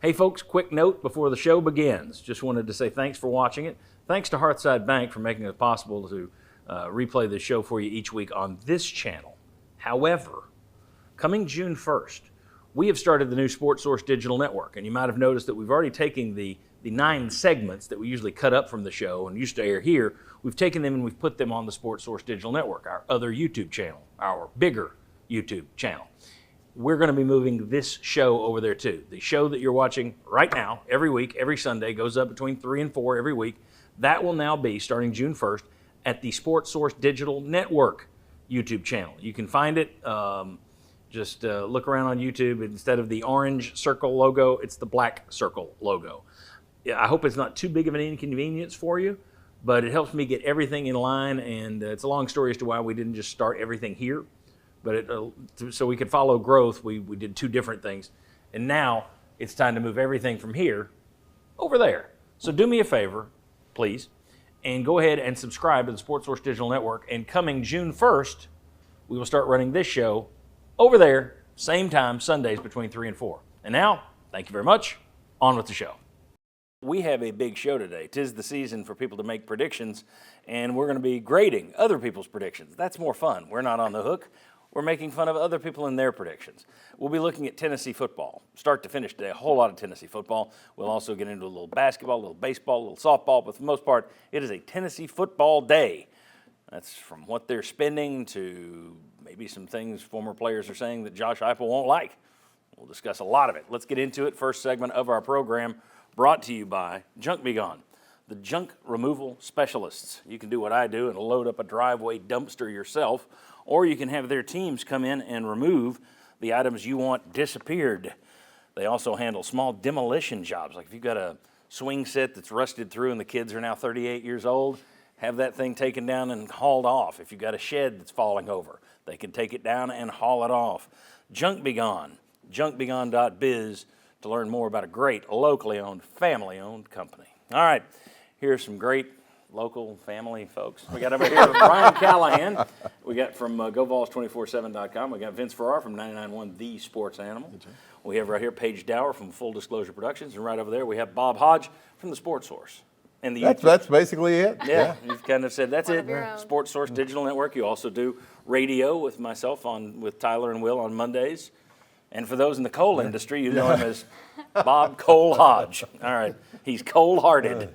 Hey folks, quick note before the show begins. Just wanted to say thanks for watching it. Thanks to Hearthside Bank for making it possible to replay the show for you each week on this channel. However, coming June 1st, we have started the new Sports Source Digital Network, and you might have noticed that we've already taken the 9 segments that we usually cut up from the show and used to air here. We've taken them and we've put them on the Sports Source Digital Network, our other YouTube channel, our bigger YouTube channel. We're going to be moving this show over there too. The show that you're watching right now, every week, every Sunday, goes up between 3 and 4 every week. That will now be, starting June 1st, at the Sports Source Digital Network YouTube channel. You can find it, just look around on YouTube. Instead of the orange circle logo, it's the black circle logo. Yeah, I hope it's not too big of an inconvenience for you, but it helps me get everything in line, and it's a long story as to why we didn't just start everything here. But so we could follow growth, we did 2 different things. And now it's time to move everything from here over there. So do me a favor, please, and go ahead and subscribe to the Sports Source Digital Network. And coming June 1st, we will start running this show over there, same time, Sundays between 3 and 4. And now, thank you very much. On with the show. We have a big show today. 'Tis the season for people to make predictions, and we're going to be grading other people's predictions. That's more fun. We're not on the hook. We're making fun of other people and their predictions. We'll be looking at Tennessee football, start to finish today, a whole lot of Tennessee football. We'll also get into a little basketball, a little baseball, a little softball, but for the most part, it is a Tennessee football day. That's from what they're spending to maybe some things former players are saying that Josh Heupel won't like. We'll discuss a lot of it. Let's get into it. First segment of our program brought to you by Junk Begone, the junk removal specialists. You can do what I do and load up a driveway dumpster yourself, or you can have their teams come in and remove the items you want disappeared. They also handle small demolition jobs. Like if you've got a swing set that's rusted through and the kids are now 38 years old, have that thing taken down and hauled off. If you've got a shed that's falling over, they can take it down and haul it off. Junk Begone, junkbegone.biz to learn more about a great locally owned, family-owned company. All right, here's some great local family folks. We got over here Brian Callahan. We got from GoVols247.com. We got Vince Farrar from 99.1 The Sports Animal. We have right here Paige Dower from Full Disclosure Productions, and right over there we have Bob Hodge from the Sports Source. And the that's basically it. Yeah, you've kind of said that's it. Sports Source Digital Network. You also do radio with myself with Tyler and Will on Mondays. And for those in the coal industry, you know him as Bob Cole Hodge. All right, he's cold-hearted.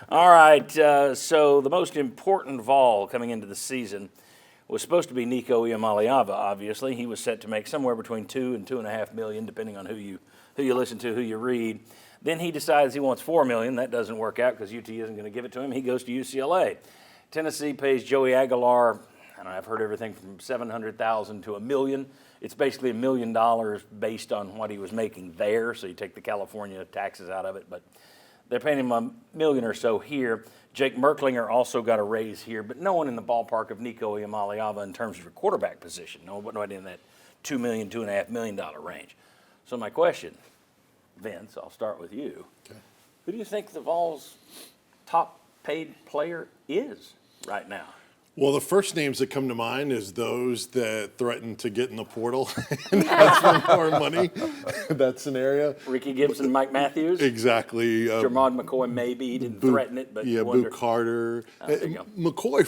All right, so the most important Vol coming into the season was supposed to be Nico Iamaleava, obviously. He was set to make somewhere between $2 and $2.5 million, depending on who you listen to, who you read. Then he decides he wants $4 million. That doesn't work out because UT isn't going to give it to him. He goes to UCLA. Tennessee pays Joey Aguilar, I don't know, I've heard everything from $700,000 to $1 million. It's basically $1 million based on what he was making there, so you take the California taxes out of it, but they're paying him $1 million or so here. Jake Merklinger also got a raise here, but no one in the ballpark of Nico Iamaleava in terms of your quarterback position. Nobody in that $2 million, $2.5 million range. So my question, Vince, I'll start with you. Okay. Who do you think the Vols' top paid player is right now? Well, the first names that come to mind is those that threaten to get in the portal and ask for more money. That scenario. Ricky Gibson, Mike Matthews. Exactly. Jermod McCoy maybe. He didn't threaten it, but yeah, Boo Carter. McCoy,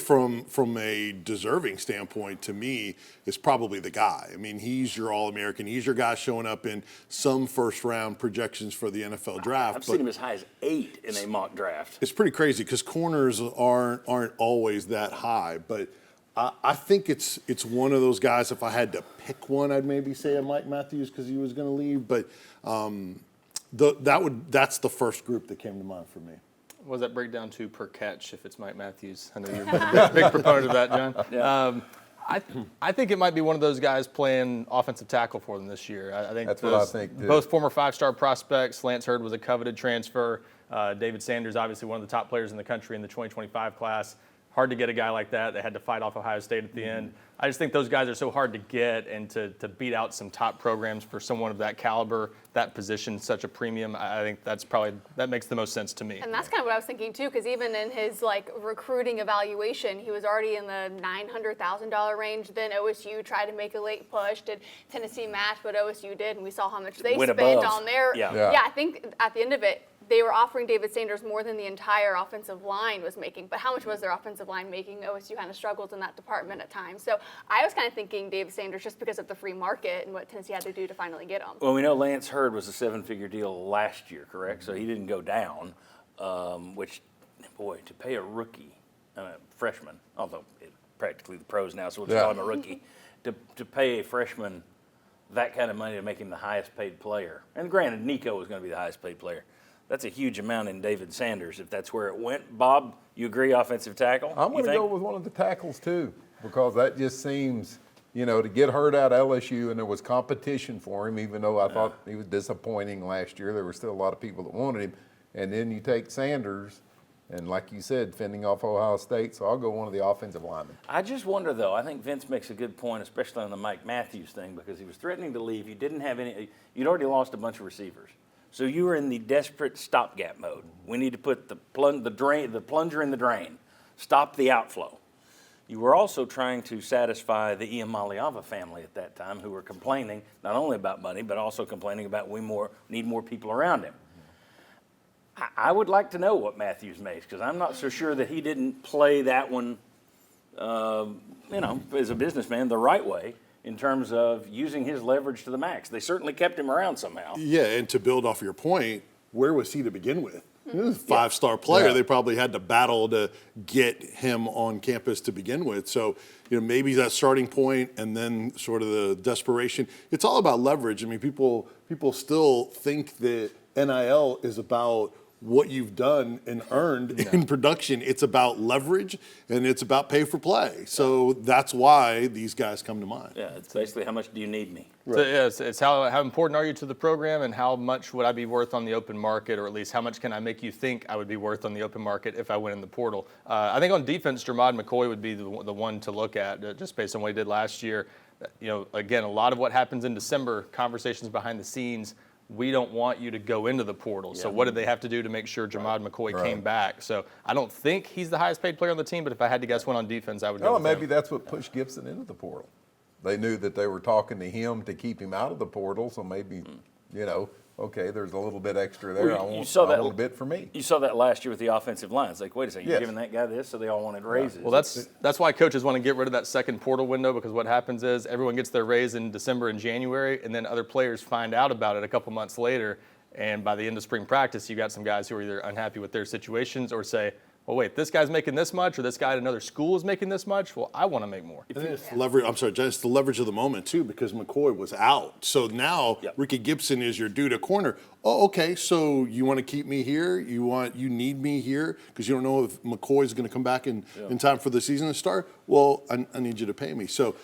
from a deserving standpoint, to me, is probably the guy. I mean, he's your All-American. He's your guy showing up in some first-round projections for the NFL draft. I've seen him as high as 8 in a mock draft. It's pretty crazy because corners aren't always that high. But I think it's one of those guys. If I had to pick one, I'd maybe say a Mike Matthews because he was going to leave. But that's the first group that came to mind for me. What does that break down to per catch if it's Mike Matthews? I know you're a big proponent of that, John. Yeah. I think it might be one of those guys playing offensive tackle for them this year. I think that's what I think. Both former 5-star prospects. Lance Hurd was a coveted transfer. David Sanders, obviously one of the top players in the country in the 2025 class. Hard to get a guy like that. They had to fight off Ohio State at the end. I just think those guys are so hard to get, and to beat out some top programs for someone of that caliber, that position, such a premium, I think that makes the most sense to me. And that's kind of what I was thinking too, because even in his recruiting evaluation, he was already in the $900,000 range. Then OSU tried to make a late push. Did Tennessee match what OSU did? And we saw how much they Went spent above. on their. Yeah. I think at the end of it, they were offering David Sanders more than the entire offensive line was making. But how much was their offensive line making? OSU kind of struggled in that department at times. So I was kind of thinking David Sanders just because of the free market and what Tennessee had to do to finally get him. Well, we know Lance Hurd was a 7-figure deal last year, correct? So he didn't go down, which, boy, to pay a rookie, freshman, although practically the pros now, so we'll just call him a rookie, to pay a freshman that kind of money to make him the highest paid player. And granted, Nico was going to be the highest paid player. That's a huge amount in David Sanders, if that's where it went. Bob, you agree, offensive tackle? I'm going to go with one of the tackles, too, because that just seems, to get Hurd out of LSU, and there was competition for him, even though I thought he was disappointing last year. There were still a lot of people that wanted him. And then you take Sanders, and like you said, fending off Ohio State, so I'll go one of the offensive linemen. I just wonder, though, I think Vince makes a good point, especially on the Mike Matthews thing, because he was threatening to leave. You didn't have any – you'd already lost a bunch of receivers. So you were in the desperate stopgap mode. We need to put the plunger in the drain, stop the outflow. You were also trying to satisfy the Iamaleava family at that time, who were complaining not only about money, but also complaining about we need more people around him. I would like to know what Matthews makes, because I'm not so sure that he didn't play that one, as a businessman, the right way, in terms of using his leverage to the max. They certainly kept him around somehow. Yeah, and to build off your point, where was he to begin with? He was a five-star player. Yeah. They probably had to battle to get him on campus to begin with. So, maybe that starting point and then sort of the desperation. It's all about leverage. I mean, people still think that NIL is about what you've done and earned in production. It's about leverage, and it's about pay for play. So that's why these guys come to mind. Yeah, it's basically how much do you need me? Right. So it's how important are you to the program, and how much would I be worth on the open market, or at least how much can I make you think I would be worth on the open market if I went in the portal? I think on defense, Jermod McCoy would be the one to look at, just based on what he did last year. Again, a lot of what happens in December, conversations behind the scenes, we don't want you to go into the portal. So what did they have to do to make sure Jermod McCoy came back? So I don't think he's the highest paid player on the team, but if I had to guess one on defense, I would go with Maybe him. that's what pushed Gibson into the portal. They knew that they were talking to him to keep him out of the portal, so maybe, okay, there's a little bit extra there. Well, I want saw a that- little bit for me. You saw that last year with the offensive line. It's like, wait a second, you're Yes. giving that guy this, so they all wanted raises. Well, that's why coaches want to get rid of that second portal window, because what happens is everyone gets their raise in December and January, and then other players find out about it a couple months later. And by the end of spring practice, you got some guys who are either unhappy with their situations or say, well, wait, this guy's making this much, or this guy at another school is making this much. Well, I want to make more. I think it's leverage. I'm sorry, just the leverage of the moment too, because McCoy was out. So now Ricky Gibson is your dude at corner. Oh, okay. So you want to keep me here? You need me here because you don't know if McCoy is going to come back in time for the season to start. Well, I need you to pay me. So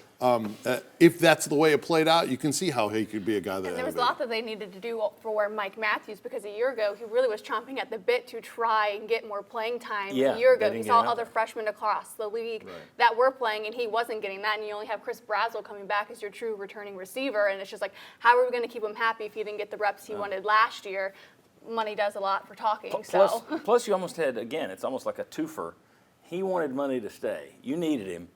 if that's the way it played out, you can see how he could be a guy that. And there was a elevated. lot that they needed to do for Mike Matthews, because a year ago he really was chomping at the bit to try and get more playing time. Yeah, a year ago they he didn't saw get it out other there. freshmen across the league that were playing, and he wasn't getting that. And you only have Chris Brazzell coming back as your true returning receiver, and it's just like, how are we going to keep him happy if he didn't get the reps he wanted last year? Money does a lot for talking. Plus, you almost had, again, it's almost like a twofer. He wanted money to stay. You needed him.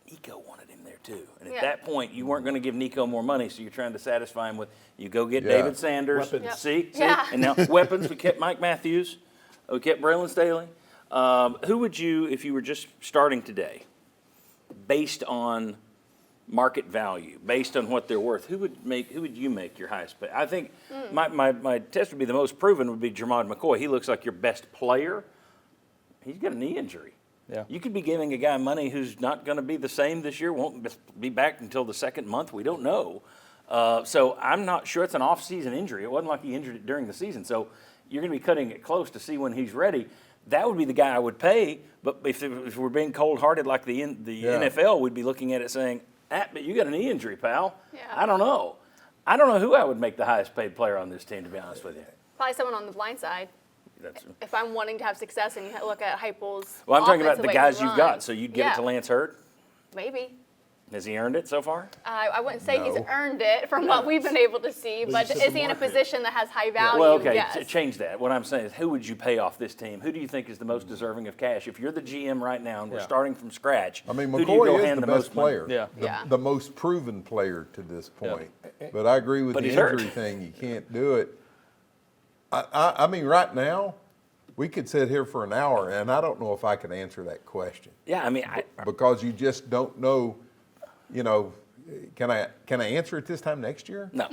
Nico wanted him there too. And at that point, you weren't going to give Nico more money, so you're trying to satisfy him with, you go get David Sanders. Weapons. Yep. See? Yeah. And now weapons, we kept Mike Matthews. We kept Braylon Staley. Who would you, if you were just starting today, based on market value, based on what they're worth, who would you make your highest pay? I think my test would be the most proven would be Jermod McCoy. He looks like your best player. He's got a knee injury. Yeah. You could be giving a guy money who's not going to be the same this year, won't be back until the second month. We don't know. So I'm not sure. It's an off-season injury. It wasn't like he injured it during the season. So you're going to be cutting it close to see when he's ready. That would be the guy I would pay. But if we're being cold-hearted like the NFL, we'd be looking at it saying, but you got a knee injury, pal. Yeah. I don't know. I don't know who I would make the highest paid player on this team, to be honest with you. Probably someone on the blind side. if I'm wanting to have success and you look at Heupel's Well, I'm talking about offense, the way guys he you've runs, got. So you'd give it yeah, to Lance Hurd? Maybe. Has he earned it so far? I wouldn't say he's No. earned it from what we've been able to see, but you said is the he in a market. position that has high value? Well, okay, Yes. change that. What I'm saying is, who would you pay off this team? Who do you think is the most deserving of cash? If you're the GM right now and we're Yeah. starting from scratch, I mean, who do you go McCoy is hand the most best money? player. Yeah. Yeah. The most proven player to this point. But I agree with But the he's hurt. injury thing. You can't do it. I mean, right now, we could sit here for an hour, and I don't know if I could answer that question Yeah, I mean, because you just don't know. You know, can I answer it this time next year? no.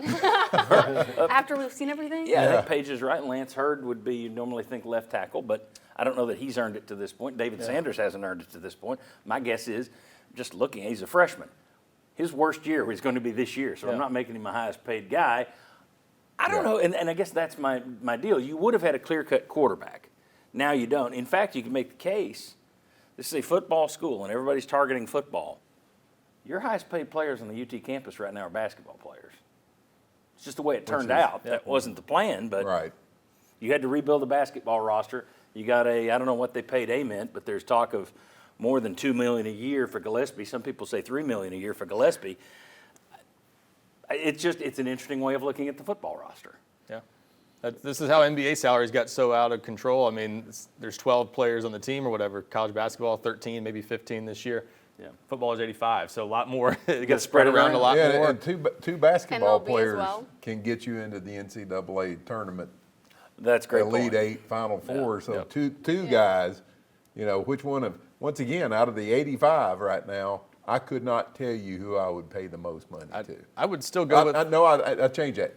After we've seen everything? Yeah, I Yeah. think Paige is right. And Lance Hurd would be, you normally think left tackle, but I don't know that he's earned it to this point. David Sanders hasn't earned it to this point. My guess is, just looking, he's a freshman. His worst year was going to be this year, so I'm Yeah. not making him my highest paid guy. I don't know, and I guess that's my deal. You would have had a clear-cut quarterback. Now you don't. In fact, you can make the case, this is a football school, and everybody's targeting football. Your highest paid players on the UT campus right now are basketball players. It's just the way it turned out. That wasn't the plan, but Right. you had to rebuild the basketball roster. You got I don't know what they paid Ament, but there's talk of more than $2 million a year for Gillespie. Some people say $3 million a year for Gillespie. It's an interesting way of looking at the football roster. Yeah. This is how NBA salaries got so out of control. I mean, there's 12 players on the team or whatever. College basketball, 13, maybe 15 this year. Yeah. Football is 85, so a lot more. It gotta gets spread spread it around around. a lot Yeah, more. and two basketball MLB as players well. can get you into the NCAA tournament, That's a great. Elite point. Eight, Final Four. So Yep. two guys, you know, which one of once again out of the 85 right now, I could not tell you who I would pay the most money to. I would still go with. I changed that.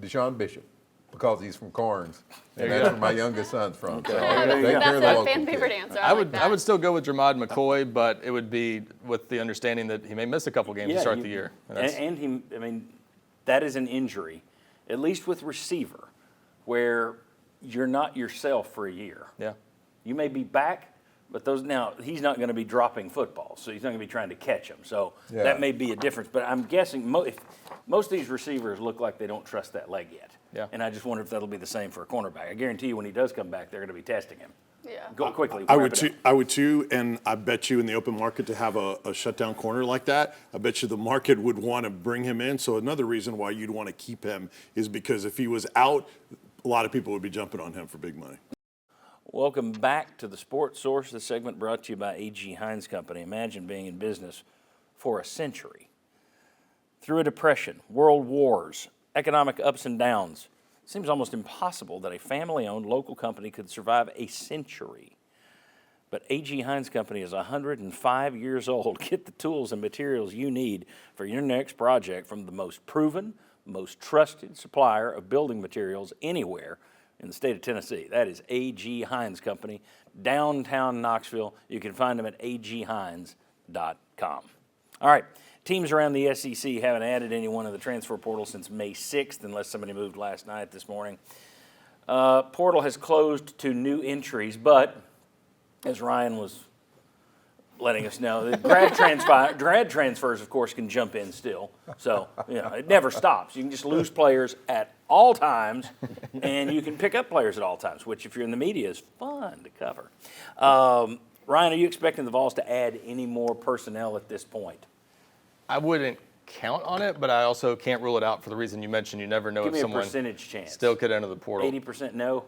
Deshaun Bishop, because he's from Carnes, and that's where my youngest son's from. So That's they're the a local fan kid. favorite answer. I would like that. still go with Jermod McCoy, but it would be with the understanding that he may miss a couple games to start the year. And he, I mean, that is an injury, at least with receiver, where you're not yourself for a year. Yeah. You may be back, but he's not going to be dropping footballs, so he's not going to be trying to catch them. So Yeah. that may be a difference. But I'm guessing if most of these receivers look like they don't trust that leg yet. Yeah. And I just wonder if that'll be the same for a cornerback. I guarantee you when he does come back, they're going to be testing him. Yeah. Go quickly. I wrap would it too. up. I would too, and I bet you in the open market to have a shutdown corner like that, I bet you the market would want to bring him in. So another reason why you'd want to keep him is because if he was out, a lot of people would be jumping on him for big money. Welcome back to the Sports Source. This segment brought to you by A.G. Hines Company. Imagine being in business for a century. Through a depression, world wars, economic ups and downs, it seems almost impossible that a family-owned local company could survive a century. But A.G. Hines Company is 105 years old. Get the tools and materials you need for your next project from the most proven, most trusted supplier of building materials anywhere in the state of Tennessee. That is A.G. Hines Company, downtown Knoxville. You can find them at aghines.com. All right, teams around the SEC haven't added anyone in the transfer portal since May 6th, unless somebody moved last night this morning. Portal has closed to new entries, but as Ryan was letting us know, the grad transfers, of course, can jump in still. So, it never stops. You can just lose players at all times, and you can pick up players at all times, which, if you're in the media, is fun to cover. Ryan, are you expecting the Vols to add any more personnel at this point? I wouldn't count on it, but I also can't rule it out for the reason you mentioned. You never know Give if me a someone percentage chance. still could enter the portal. 80% no?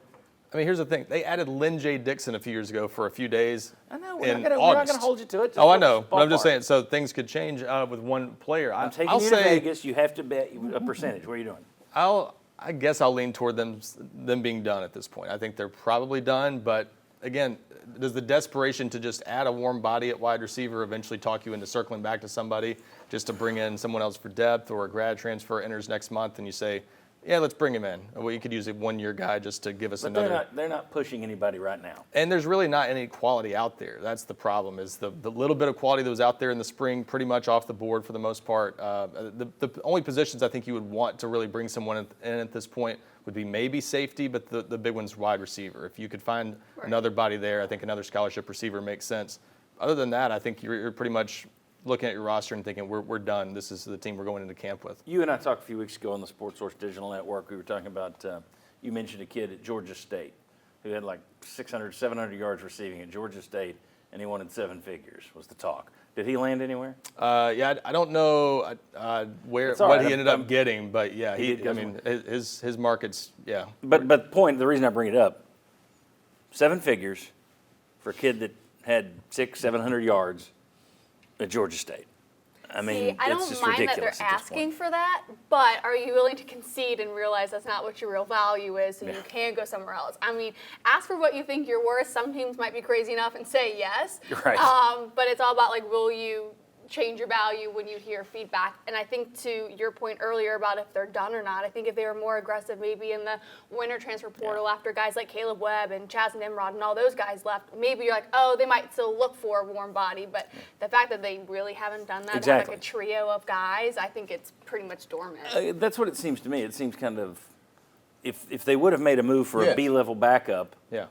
I mean, here's the thing. They added Lynn J. Dixon a few years ago for a few days. I know. in We're not August. going to hold you to it. Just Oh, I know. But I'm just ballpark. saying, so things could change with one player. I'm taking I'll you to say, Vegas. You have to bet a percentage. What are you doing? I guess I'll lean toward them being done at this point. I think they're probably done, but again, does the desperation to just add a warm body at wide receiver eventually talk you into circling back to somebody just to bring in someone else for depth, or a grad transfer enters next month and you say, yeah, let's bring him in. Well, you could use a one-year guy just to give us But another. they're not pushing anybody right now. And there's really not any quality out there. That's the problem, is the little bit of quality that was out there in the spring pretty much off the board for the most part. The only positions I think you would want to really bring someone in at this point would be maybe safety, but the big one's wide receiver. If you could find another body there, I think another scholarship receiver makes sense. Other than that, I think you're pretty much looking at your roster and thinking, we're done. This is the team we're going into camp with. You and I talked a few weeks ago on the Sports Source Digital Network. We were talking about, you mentioned a kid at Georgia State who had like 600, 700 yards receiving at Georgia State, and he wanted 7 figures, was the talk. Did he land anywhere? Yeah, I don't know what he ended up getting, but yeah, his market's, yeah. But the reason I bring it up, 7 figures for a kid that had 600, 700 yards at Georgia State. I mean, I it's don't just mind that ridiculous they're at this asking point. for that, but are you willing to concede and realize that's not what your real value is, so you can go somewhere else? I mean, ask for what you think you're worth. Some teams might be crazy enough and say yes. Right. But it's all about, like, will you change your value when you hear feedback? And I think to your point earlier about if they're done or not, I think if they were more aggressive maybe in the winter transfer portal after guys like Caleb Webb and Chaz Nimrod and all those guys left, maybe you're like, oh, they might still look for a warm body. But the fact that they really haven't done that, Exactly. like a trio of guys, I think it's pretty much dormant. That's what it seems to me. It seems kind of, if they would have made a move for a Yes. B-level backup, Yeah.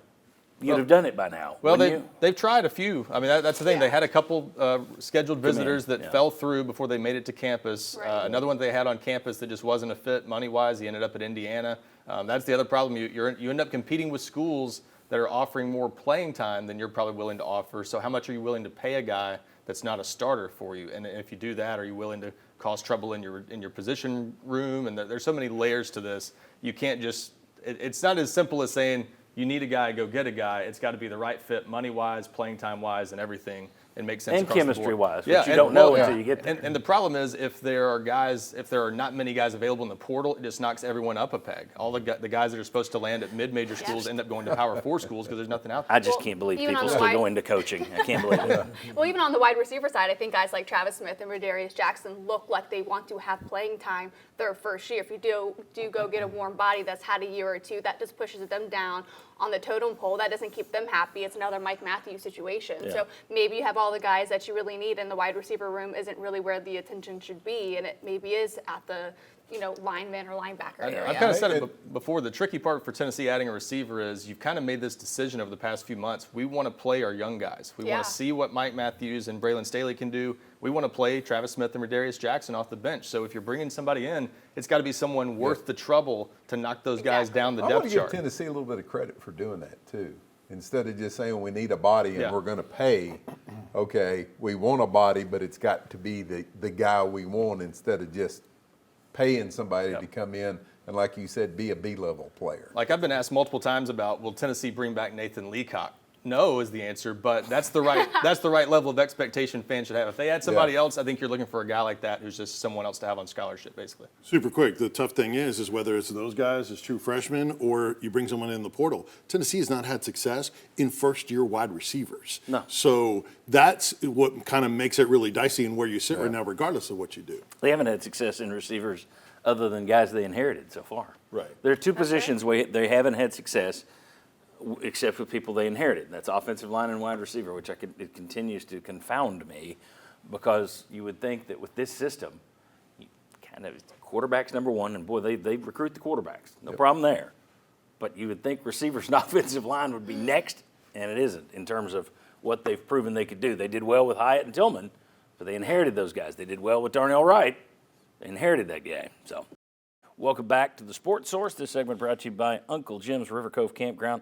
you'd have done it by now. Well, wouldn't you? they've tried a few. I mean, that's the thing. They had a couple scheduled visitors that yeah. fell through before they made it to campus. Right. Another one they had on campus that just wasn't a fit money-wise. He ended up at Indiana. That's the other problem. You end up competing with schools that are offering more playing time than you're probably willing to offer. So how much are you willing to pay a guy that's not a starter for you? And if you do that, are you willing to cause trouble in your position room? And there's so many layers to this. You can't just. It's not as simple as saying, you need a guy, go get a guy. It's got to be the right fit, money-wise, playing time-wise, and everything. It makes sense And across the board. chemistry-wise, Yeah, which you don't know until yeah. you get there. And the problem is, if there are not many guys available in the portal, it just knocks everyone up a peg. All the guys that are supposed to land at mid-major schools end up going to Power 4 schools because there's nothing out there. I just can't believe even people on the still wide- go into coaching. I can't believe it. Well, even on the wide receiver side, I think guys like Travis Smith and Rodarius Jackson look like they want to have playing time their first year. If you do go get a warm body that's had a year or two, that just pushes them down on the totem pole. That doesn't keep them happy. It's another Mike Matthews situation. Yeah. So maybe you have all the guys that you really need, and the wide receiver room isn't really where the attention should be, and it maybe is at the lineman or linebacker area. I've kind of said it before. The tricky part for Tennessee adding a receiver is you've kind of made this decision over the past few months. We want to play our young guys. We want to see what Mike Matthews and Braylon Staley can do. We want to play Travis Smith and Rodarius Jackson off the bench. So if you're bringing somebody in, it's got to be someone worth the trouble to knock those guys down the I want depth to give chart. Tennessee a little bit of credit for doing that too. Instead of just saying we need a body and we're going to pay, okay, we want a body, but it's got to be the guy we want instead of just paying somebody to come in and, like you said, be a B-level player. Like I've been asked multiple times about, will Tennessee bring back Nathan Leacock? No is the answer, but that's the right level of expectation fans should have. If they add somebody else, I think you're looking for a guy like that who's just someone else to have on scholarship, basically. Super quick. The tough thing is whether it's those guys as true freshmen or you bring someone in the portal. Tennessee has not had success in first-year wide receivers. No. So that's what kind of makes it really dicey and where you sit right now, regardless of what you do. They haven't had success in receivers other than guys they inherited so far. Right. There are two positions where they haven't had success except with people they inherited. That's offensive line and wide receiver, which it continues to confound me because you would think that with this system, quarterback's number one, and boy, they recruit the quarterbacks. No problem there. But you would think receivers and offensive line would be next, and it isn't in terms of what they've proven they could do. They did well with Hyatt and Tillman, but they inherited those guys. They did well with Darnell Wright. They inherited that guy. So, welcome back to the Sports Source. This segment brought to you by Uncle Jim's River Cove Campground.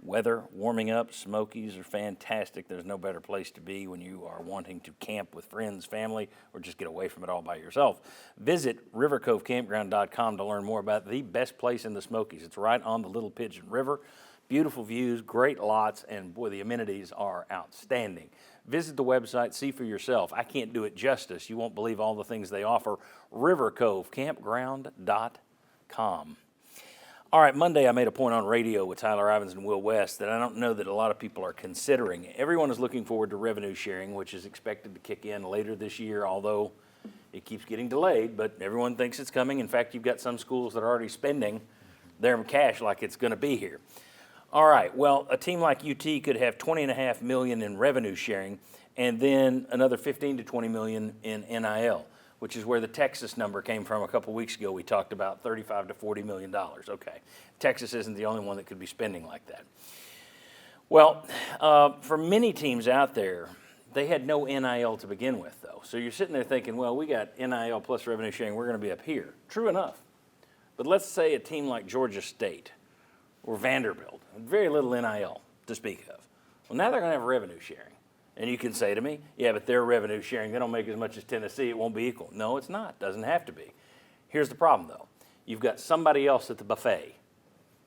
Weather warming up. Smokies are fantastic. There's no better place to be when you are wanting to camp with friends, family, or just get away from it all by yourself. Visit rivercovecampground.com to learn more about the best place in the Smokies. It's right on the Little Pigeon River. Beautiful views, great lots, and boy, the amenities are outstanding. Visit the website, see for yourself. I can't do it justice. You won't believe all the things they offer. rivercovecampground.com. All right, Monday I made a point on radio with Tyler Ivins and Will West that I don't know that a lot of people are considering. Everyone is looking forward to revenue sharing, which is expected to kick in later this year, although it keeps getting delayed, but everyone thinks it's coming. In fact, you've got some schools that are already spending their cash like it's going to be here. All right, well, a team like UT could have $20.5 million in revenue sharing and then another $15 to $20 million in NIL, which is where the Texas number came from a couple weeks ago. We talked about $35 to $40 million. Okay, Texas isn't the only one that could be spending like that. Well, for many teams out there, they had no NIL to begin with, though. So you're sitting there thinking, well, we got NIL plus revenue sharing. We're going to be up here. True enough. But let's say a team like Georgia State or Vanderbilt. Very little NIL to speak of. Well, now they're going to have revenue sharing. And you can say to me, yeah, but their revenue sharing, they don't make as much as Tennessee, it won't be equal. No, it's not. Doesn't have to be. Here's the problem, though. You've got somebody else at the buffet.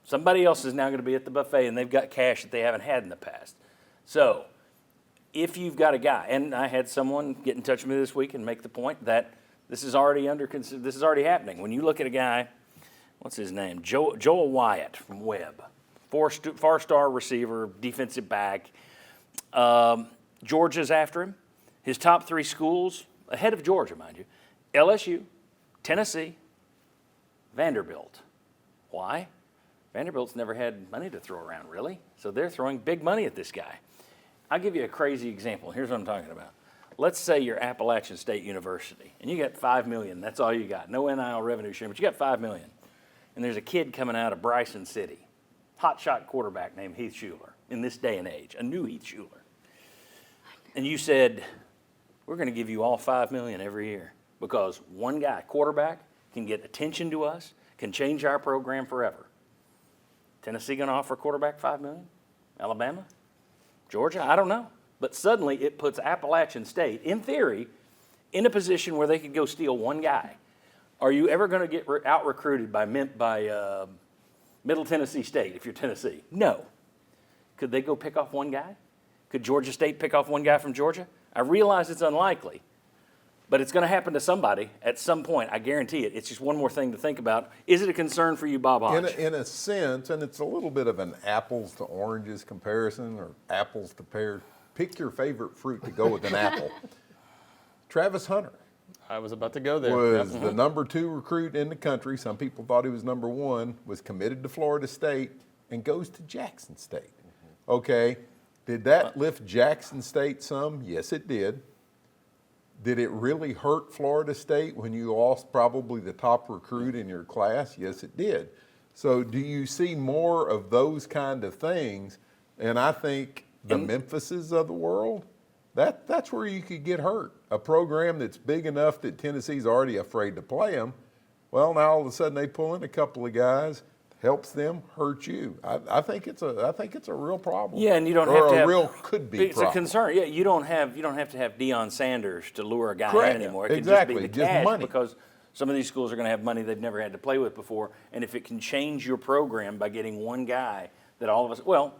Somebody else is now going to be at the buffet, and they've got cash that they haven't had in the past. So if you've got a guy, and I had someone get in touch with me this week and make the point that this is already happening. When you look at a guy, what's his name? Joel Wyatt from Webb, four-star receiver, defensive back. Georgia's after him. His top 3 schools, ahead of Georgia, mind you, LSU, Tennessee, Vanderbilt. Why? Vanderbilt's never had money to throw around, really. So they're throwing big money at this guy. I'll give you a crazy example. Here's what I'm talking about. Let's say you're Appalachian State University, and you got $5 million. That's all you got. No NIL revenue sharing, but you got $5 million. And there's a kid coming out of Bryson City, hotshot quarterback named Heath Schuler, in this day and age, a new Heath Schuler. And you said, we're going to give you all $5 million every year because one guy, quarterback, can get attention to us, can change our program forever. Tennessee going to offer a quarterback $5 million? Alabama? Georgia? I don't know. But suddenly it puts Appalachian State, in theory, in a position where they could go steal one guy. Are you ever going to get out-recruited by Middle Tennessee State if you're Tennessee? No. Could they go pick off one guy? Could Georgia State pick off one guy from Georgia? I realize it's unlikely, but it's going to happen to somebody at some point. I guarantee it. It's just one more thing to think about. Is it a concern for you, Bob Hodge? In a sense, and it's a little bit of an apples to oranges comparison or apples to pears. Pick your favorite fruit to go with an apple. Travis Hunter. I was about to go there. Was the number 2 recruit in the country. Some people thought he was number 1, was committed to Florida State, and goes to Jackson State. Okay. Did that lift Jackson State some? Yes, it did. Did it really hurt Florida State when you lost probably the top recruit in your class? Yes, it did. So do you see more of those kind of things? And I think the Memphises of the world, that's where you could get hurt. A program that's big enough that Tennessee's already afraid to play them. Well, now all of a sudden they pull in a couple of guys. Helps them, hurt you. I think it's a real problem. Yeah, and you don't have to have real could be. It's problem. a concern. Yeah, you don't have to have Deion Sanders to lure a guy Correct. in anymore. It can Exactly. just be the Just cash money. because some of these schools are going to have money they've never had to play with before. And if it can change your program by getting one guy that all of us, well,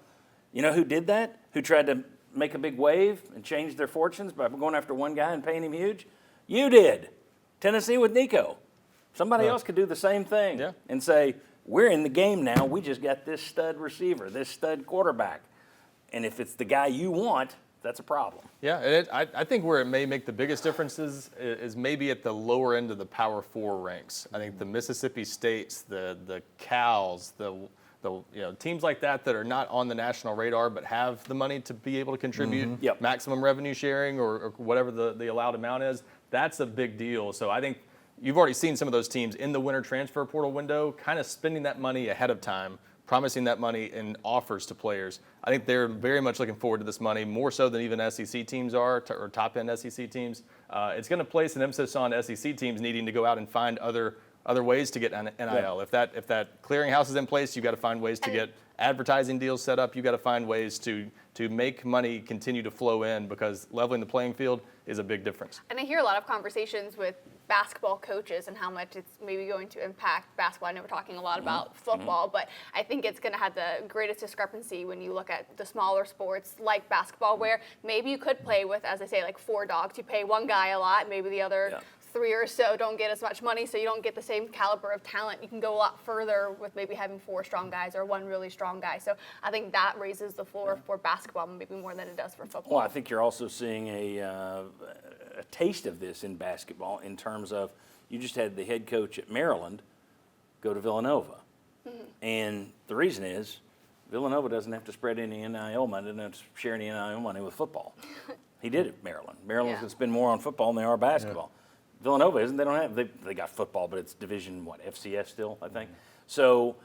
you know who did that? Who tried to make a big wave and change their fortunes by going after one guy and paying him huge? You did. Tennessee with Nico. Somebody else could do the same thing and say, we're in the game now. We just got this stud receiver, this stud quarterback. And if it's the guy you want, that's a problem. Yeah, and I think where it may make the biggest differences is maybe at the lower end of the Power 4 ranks. I think the Mississippi States, the Cals, the teams like that are not on the national radar but have the money to be able to contribute maximum revenue sharing or whatever the allowed amount is, that's a big deal. So I think you've already seen some of those teams in the winter transfer portal window kind of spending that money ahead of time, promising that money in offers to players. I think they're very much looking forward to this money, more so than even SEC teams are, or top-end SEC teams. It's going to place an emphasis on SEC teams needing to go out and find other ways to get NIL. Yeah. If that clearinghouse is in place, you've got to find ways to get advertising deals set up. You've got to find ways to make money continue to flow in because leveling the playing field is a big difference. And I hear a lot of conversations with basketball coaches and how much it's maybe going to impact basketball. I know we're talking a lot about football, but I think it's going to have the greatest discrepancy when you look at the smaller sports like basketball, where maybe you could play with, as I say, like 4 dogs. You pay one guy a lot, maybe the other 3 or so don't get as much money, so you don't get the same caliber of talent. You can go a lot further with maybe having 4 strong guys or 1 really strong guy. So I think that raises the floor for basketball maybe more than it does for football. Well, I think you're also seeing a taste of this in basketball in terms of you just had the head coach at Maryland go to Villanova. And the reason is Villanova doesn't have to spread any NIL money, doesn't have to share any NIL money with football. He did it at Maryland. Maryland's going to spend more on football than they are basketball. Villanova isn't. They don't have. They got football, but it's Division FCS still, I think. So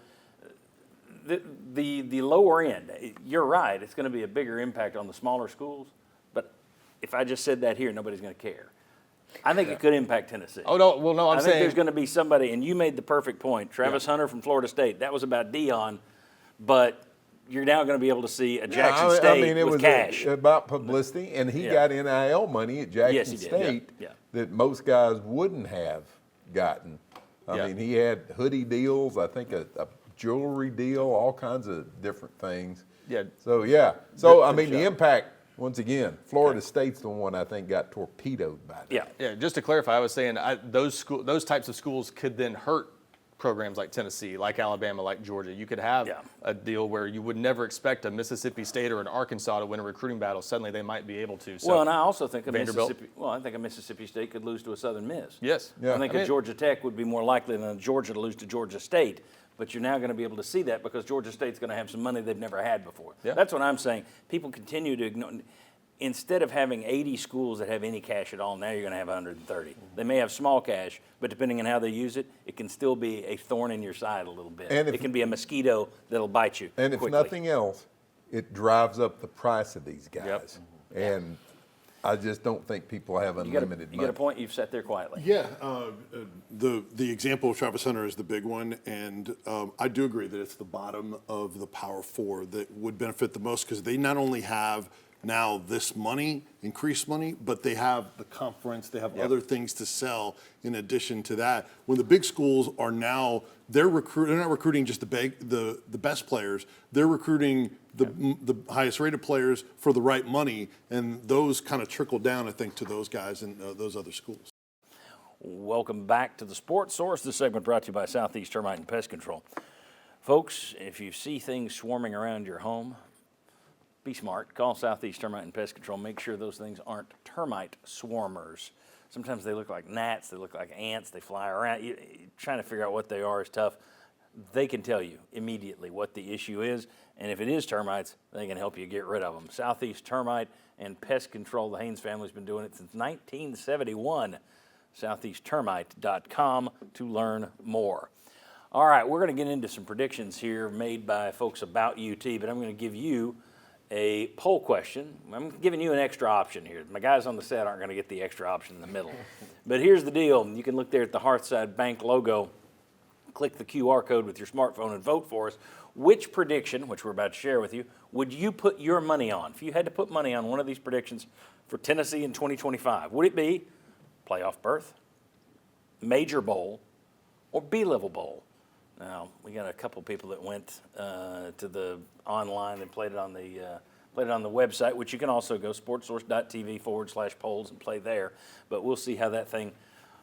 the lower end, you're right. It's going to be a bigger impact on the smaller schools. But if I just said that here, nobody's going to care. I think it could impact Tennessee. Oh no, well no, I think there's going to be somebody, and you made the perfect point. Travis Hunter from Florida State. That was about Deion but you're now going to be able to see a Jackson I State mean, it with was cash. about publicity, and he got NIL money at Jackson Yes, he did. State Yeah. that most guys wouldn't have gotten. I Yeah. mean, he had hoodie deals, I think a jewelry deal, all kinds of different things. Yeah. So, So, Good I mean, the job. impact, once again, Florida State's the one I think got torpedoed by that. Yeah. Yeah, just to clarify, I was saying those types of schools could then hurt programs like Tennessee, like Alabama, like Georgia. You could have a deal where you would never expect a Mississippi State or an Arkansas to win a recruiting battle. Suddenly they might be able to. So Well, and I also think a Vanderbilt. Mississippi State could lose to a Southern Miss. Yes. Yeah. I think a Georgia Tech would be more likely than a Georgia to lose to Georgia State. But you're now going to be able to see that because Georgia State's going to have some money they've never had before. Yeah. That's what I'm saying. People continue to ignore. Instead of having 80 schools that have any cash at all, now you're going to have 130. They may have small cash, but depending on how they use it, it can still be a thorn in your side a little bit. And if- it can be a mosquito that'll bite you And quickly. if nothing else, it drives up the price of these guys. Yep. And I just don't think people have you got unlimited a money. point. You've sat there quietly. Yeah, the example of Travis Hunter is the big one, and I do agree that it's the bottom of the Power Four that would benefit the most because they not only have now this money, increased money, but they have the conference, they have other things to sell in addition to that. When the big schools are now, they're not recruiting just the best players, they're recruiting the highest rated players for the right money, and those kind of trickle down, I think, to those guys and those other schools. Welcome back to the Sports Source. This segment brought to you by Southeast Termite and Pest Control. Folks, if you see things swarming around your home, be smart. Call Southeast Termite and Pest Control. Make sure those things aren't termite swarmers. Sometimes they look like gnats. They look like ants. They fly around. Trying to figure out what they are is tough. They can tell you immediately what the issue is, and if it is termites, they can help you get rid of them. Southeast Termite and Pest Control. The Hines family's been doing it since 1971. SoutheastTermite.com to learn more. All right, we're going to get into some predictions here made by folks about UT, but I'm going to give you a poll question. I'm giving you an extra option here. My guys on the set aren't going to get the extra option in the middle. But here's the deal. You can look there at the Hearthside Bank logo, click the QR code with your smartphone and vote for us. Which prediction, which we're about to share with you, would you put your money on? If you had to put money on one of these predictions for Tennessee in 2025, would it be playoff berth, major bowl, or B-level bowl? Now, we got a couple people that went to the online and played it on the website, which you can also go sportsource.tv/polls and play there. But we'll see how that thing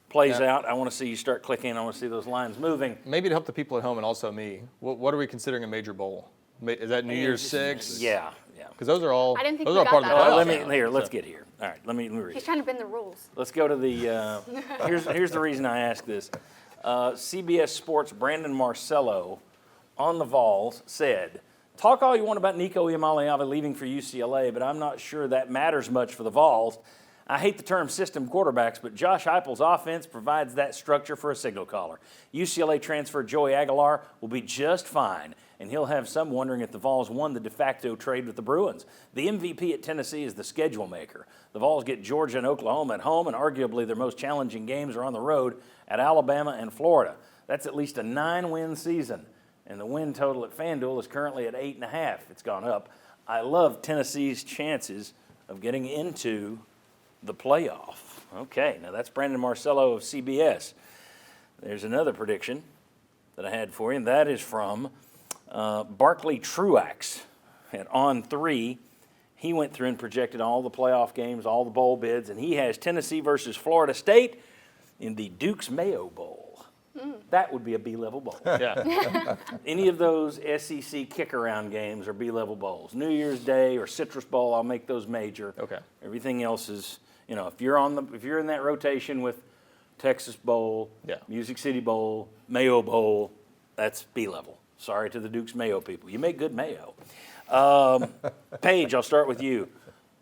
plays out. I want to see you start clicking. I want to see those lines moving. Maybe to help the people at home and also me, what are we considering a major bowl? Is that New Year's Six? Yeah. Because those are all I didn't think those we are got part of the that. playoffs. Let's get here. All right, let me read. He's trying to bend the rules. Let's go to the, here's the reason I ask this. CBS Sports' Brandon Marcello on the Vols said, talk all you want about Nico Iamaleava leaving for UCLA, but I'm not sure that matters much for the Vols. I hate the term system quarterbacks, but Josh Heupel's offense provides that structure for a signal caller. UCLA transfer Joey Aguilar will be just fine, and he'll have some wondering if the Vols won the de facto trade with the Bruins. The MVP at Tennessee is the schedule maker. The Vols get Georgia and Oklahoma at home, and arguably their most challenging games are on the road at Alabama and Florida. That's at least a 9-win season, and the win total at FanDuel is currently at 8.5. It's gone up. I love Tennessee's chances of getting into the playoff. Okay, now that's Brandon Marcello of CBS. There's another prediction that I had for you, and that is from Barkley Truax at On3. He went through and projected all the playoff games, all the bowl bids, and he has Tennessee versus Florida State in the Duke's Mayo Bowl. That would be a B-level bowl. Yeah. Any of those SEC kick-around games are B-level bowls. New Year's Day or Citrus Bowl, I'll make those major. Okay. Everything else is, if you're in that rotation with Texas Bowl, Music City Bowl, Mayo Bowl, that's B-level. Sorry to the Duke's Mayo people. You make good mayo. Paige, I'll start with you.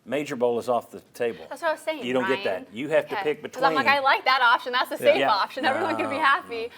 Major Bowl is off the table. That's what I was saying. You don't Ryan. get that. You have to pick between. Because I'm like, I like that option. That's the safe Yeah. option. Everyone can be happy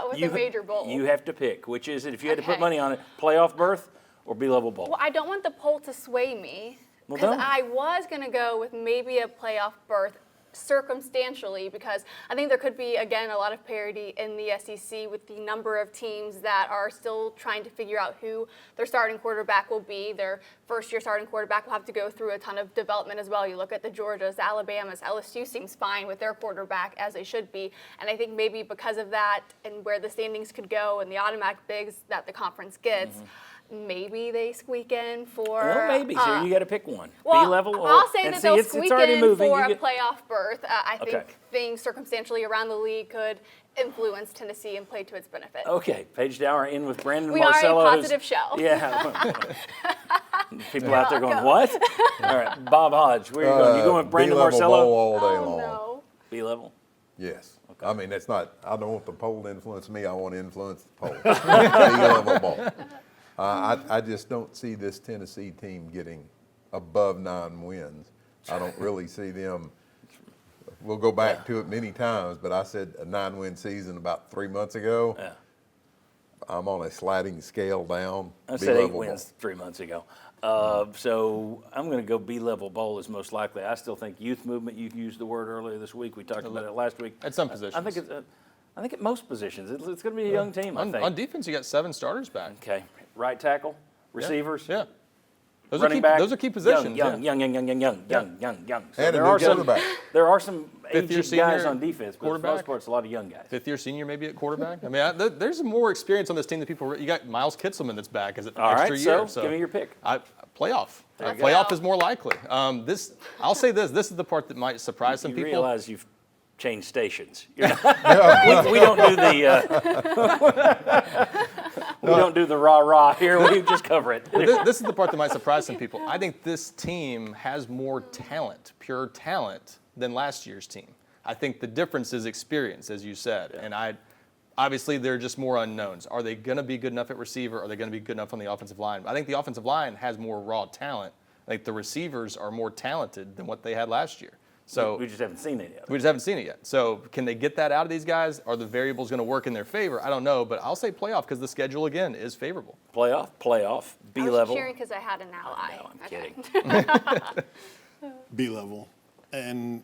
with a major bowl. You have to pick. Which is it? If you had to put Okay. money on it, playoff berth or B-level bowl? Well, I don't want the poll to sway me. Well, Because don't. I was going to go with maybe a playoff berth circumstantially, because I think there could be, again, a lot of parity in the SEC with the number of teams that are still trying to figure out who their starting quarterback will be. Their first-year starting quarterback will have to go through a ton of development as well. You look at the Georgias, the Alabamas, LSU seems fine with their quarterback, as they should be. And I think maybe because of that and where the standings could go and the automatic bigs that the conference gets, maybe they squeak in for. Well, maybe. So you got to pick one. Well, B-level. I'll say that they'll it's squeak already in moving. for You a get- playoff berth. I think Okay. things circumstantially around the league could influence Tennessee and play to its benefit. Okay, Paige Dower in with Brandon We Marcello. are a who's- positive show. Yeah. People out there going, what? All right, Bob Hodge, where are you going? You going with Brandon B-level Marcello? bowl all day Oh, long. no. B-level? Yes. I mean, it's not, I don't want the poll to influence me, I want to influence the poll. B-level bowl. I just don't see this Tennessee team getting above 9 wins. I don't really see them. We'll go back to it many times, but I said a 9-win season about 3 months ago. Yeah. I'm on a sliding scale down. I said 8 B-level wins bowl. 3 months ago. So I'm going to go B-level bowl is most likely. I still think youth movement, you used the word earlier this week. We talked about it last week. At some positions. I think at most positions. It's going to be a young team, I think. On defense, you got 7 starters back. Okay. Right tackle, receivers. Yeah. Those Running are key, back. Those are key positions. Young. yeah. So And a there new are some. quarterback. There are some Fifth-year aged guys senior on defense, but for the most quarterback. part, it's a lot of young guys. 5th-year senior maybe at quarterback. I mean, there's more experience on this team than people. You got Miles Kitselman that's back as an All extra right, year. so give me your pick. Playoff. Let's Playoff go. is more likely. I'll say this. This is the part that might surprise some You people. realize you've changed stations. You're not, we don't do the we don't do the rah here. We just cover it. This is the part that might surprise some people. I think this team has more talent, pure talent, than last year's team. I think the difference is experience, as you said. And obviously, there are just more unknowns. Are they going to be good enough at receiver? Are they going to be good enough on the offensive line? I think the offensive line has more raw talent. I think the receivers are more talented than what they had last year. So We just haven't seen it yet. we just haven't seen it yet. So can they get that out of these guys? Are the variables going to work in their favor? I don't know, but I'll say playoff because the schedule, again, is favorable. Playoff, I was B-level. cheering because I had an ally. No, I'm Okay. kidding. B-level. And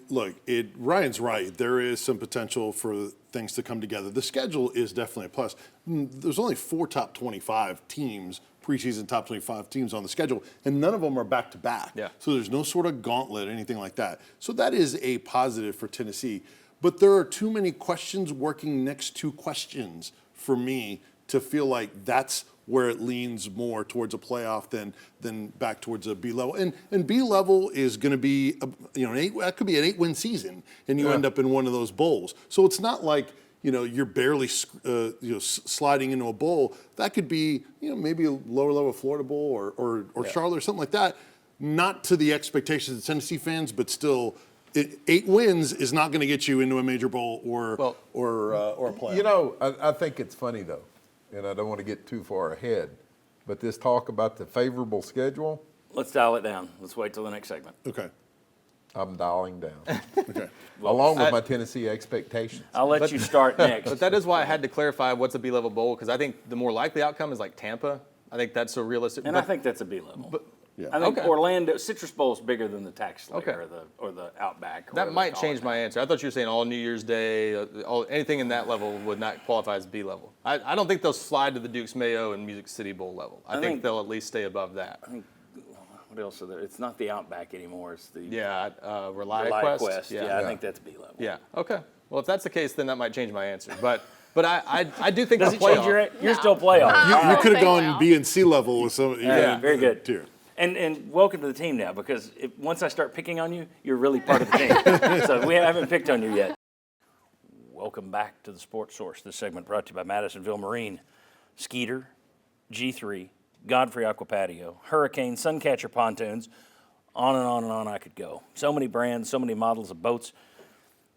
look, Ryan's right. There is some potential for things to come together. The schedule is definitely a plus. There's only 4 top 25 teams, preseason top 25 teams on the schedule, and none of them are back-to-back. Yeah. So there's no sort of gauntlet or anything like that. So that is a positive for Tennessee. But there are too many questions working next to questions for me to feel like that's where it leans more towards a playoff than back towards a B level. And B level is going to be, that could be an 8-win season, and you end up in one of those bowls. So it's not like, you're barely sliding into a bowl. That could be, maybe a lower level Florida Bowl or Charlotte or something like that. Not to the expectations of Tennessee fans, but still, 8 wins is not going to get you into a major bowl or a playoff. I think it's funny though, and I don't want to get too far ahead, but this talk about the favorable schedule, Let's dial it down. Let's wait till the next segment. Okay. I'm dialing down, Okay. along with my Tennessee expectations. I'll let you start next. But that is why I had to clarify what's a B-level bowl, because I think the more likely outcome is like Tampa. I think that's so realistic. And I think that's a B-level. Yeah. I think Okay. Orlando, Citrus Bowl is bigger than the Tax Slayer Okay. or the Outback. or that whatever might they call change it. my answer. I thought you were saying all New Year's Day, anything in that level would not qualify as B-level. I don't think they'll slide to the Dukes Mayo and Music City Bowl level. I think they'll at least stay above that. What else are there? It's not the Outback anymore. It's the Yeah, Rely Light Quest. Quest. Yeah, I think that's B-level. Yeah. Okay. Well, if that's the case, then that might change my answer. But I do think Does the it change playoff. You're still playoff. You could have Say gone well. B and C level with some. Yeah, very good. Tier. And welcome to the team now, because once I start picking on you, you're really part of the team. So we haven't picked on you yet. Welcome back to the Sports Source. This segment brought to you by Madisonville Marine, Skeeter, G3, Godfrey Aqua Patio, Hurricane, Suncatcher Pontoons, on and on and on I could go. So many brands, so many models of boats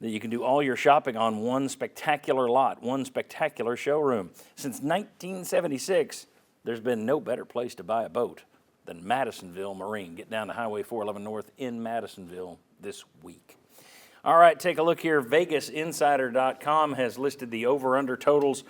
that you can do all your shopping on one spectacular lot, one spectacular showroom. Since 1976, there's been no better place to buy a boat than Madisonville Marine. Get down to Highway 411 North in Madisonville this week. All right, take a look here. VegasInsider.com has listed the over-under totals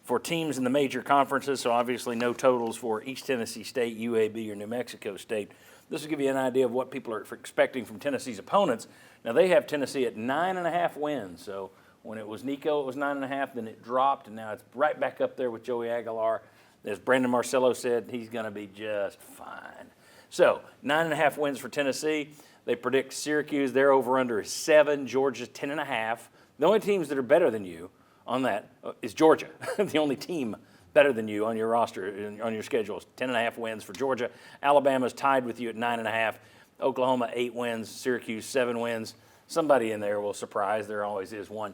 for teams in the major conferences, so obviously no totals for East Tennessee State, UAB, or New Mexico State. This will give you an idea of what people are expecting from Tennessee's opponents. Now they have Tennessee at 9.5 wins. So when it was Nico, it was 9.5. Then it dropped, and now it's right back up there with Joey Aguilar. As Brandon Marcello said, he's going to be just fine. So 9.5 wins for Tennessee. They predict Syracuse, their over-under is 7. Georgia's 10.5. The only teams that are better than you on that is Georgia. The only team better than you on your roster, on your schedule, is 10.5 wins for Georgia. Alabama's tied with you at 9.5. Oklahoma, 8 wins. Syracuse, 7 wins. Somebody in there will surprise. There always is one.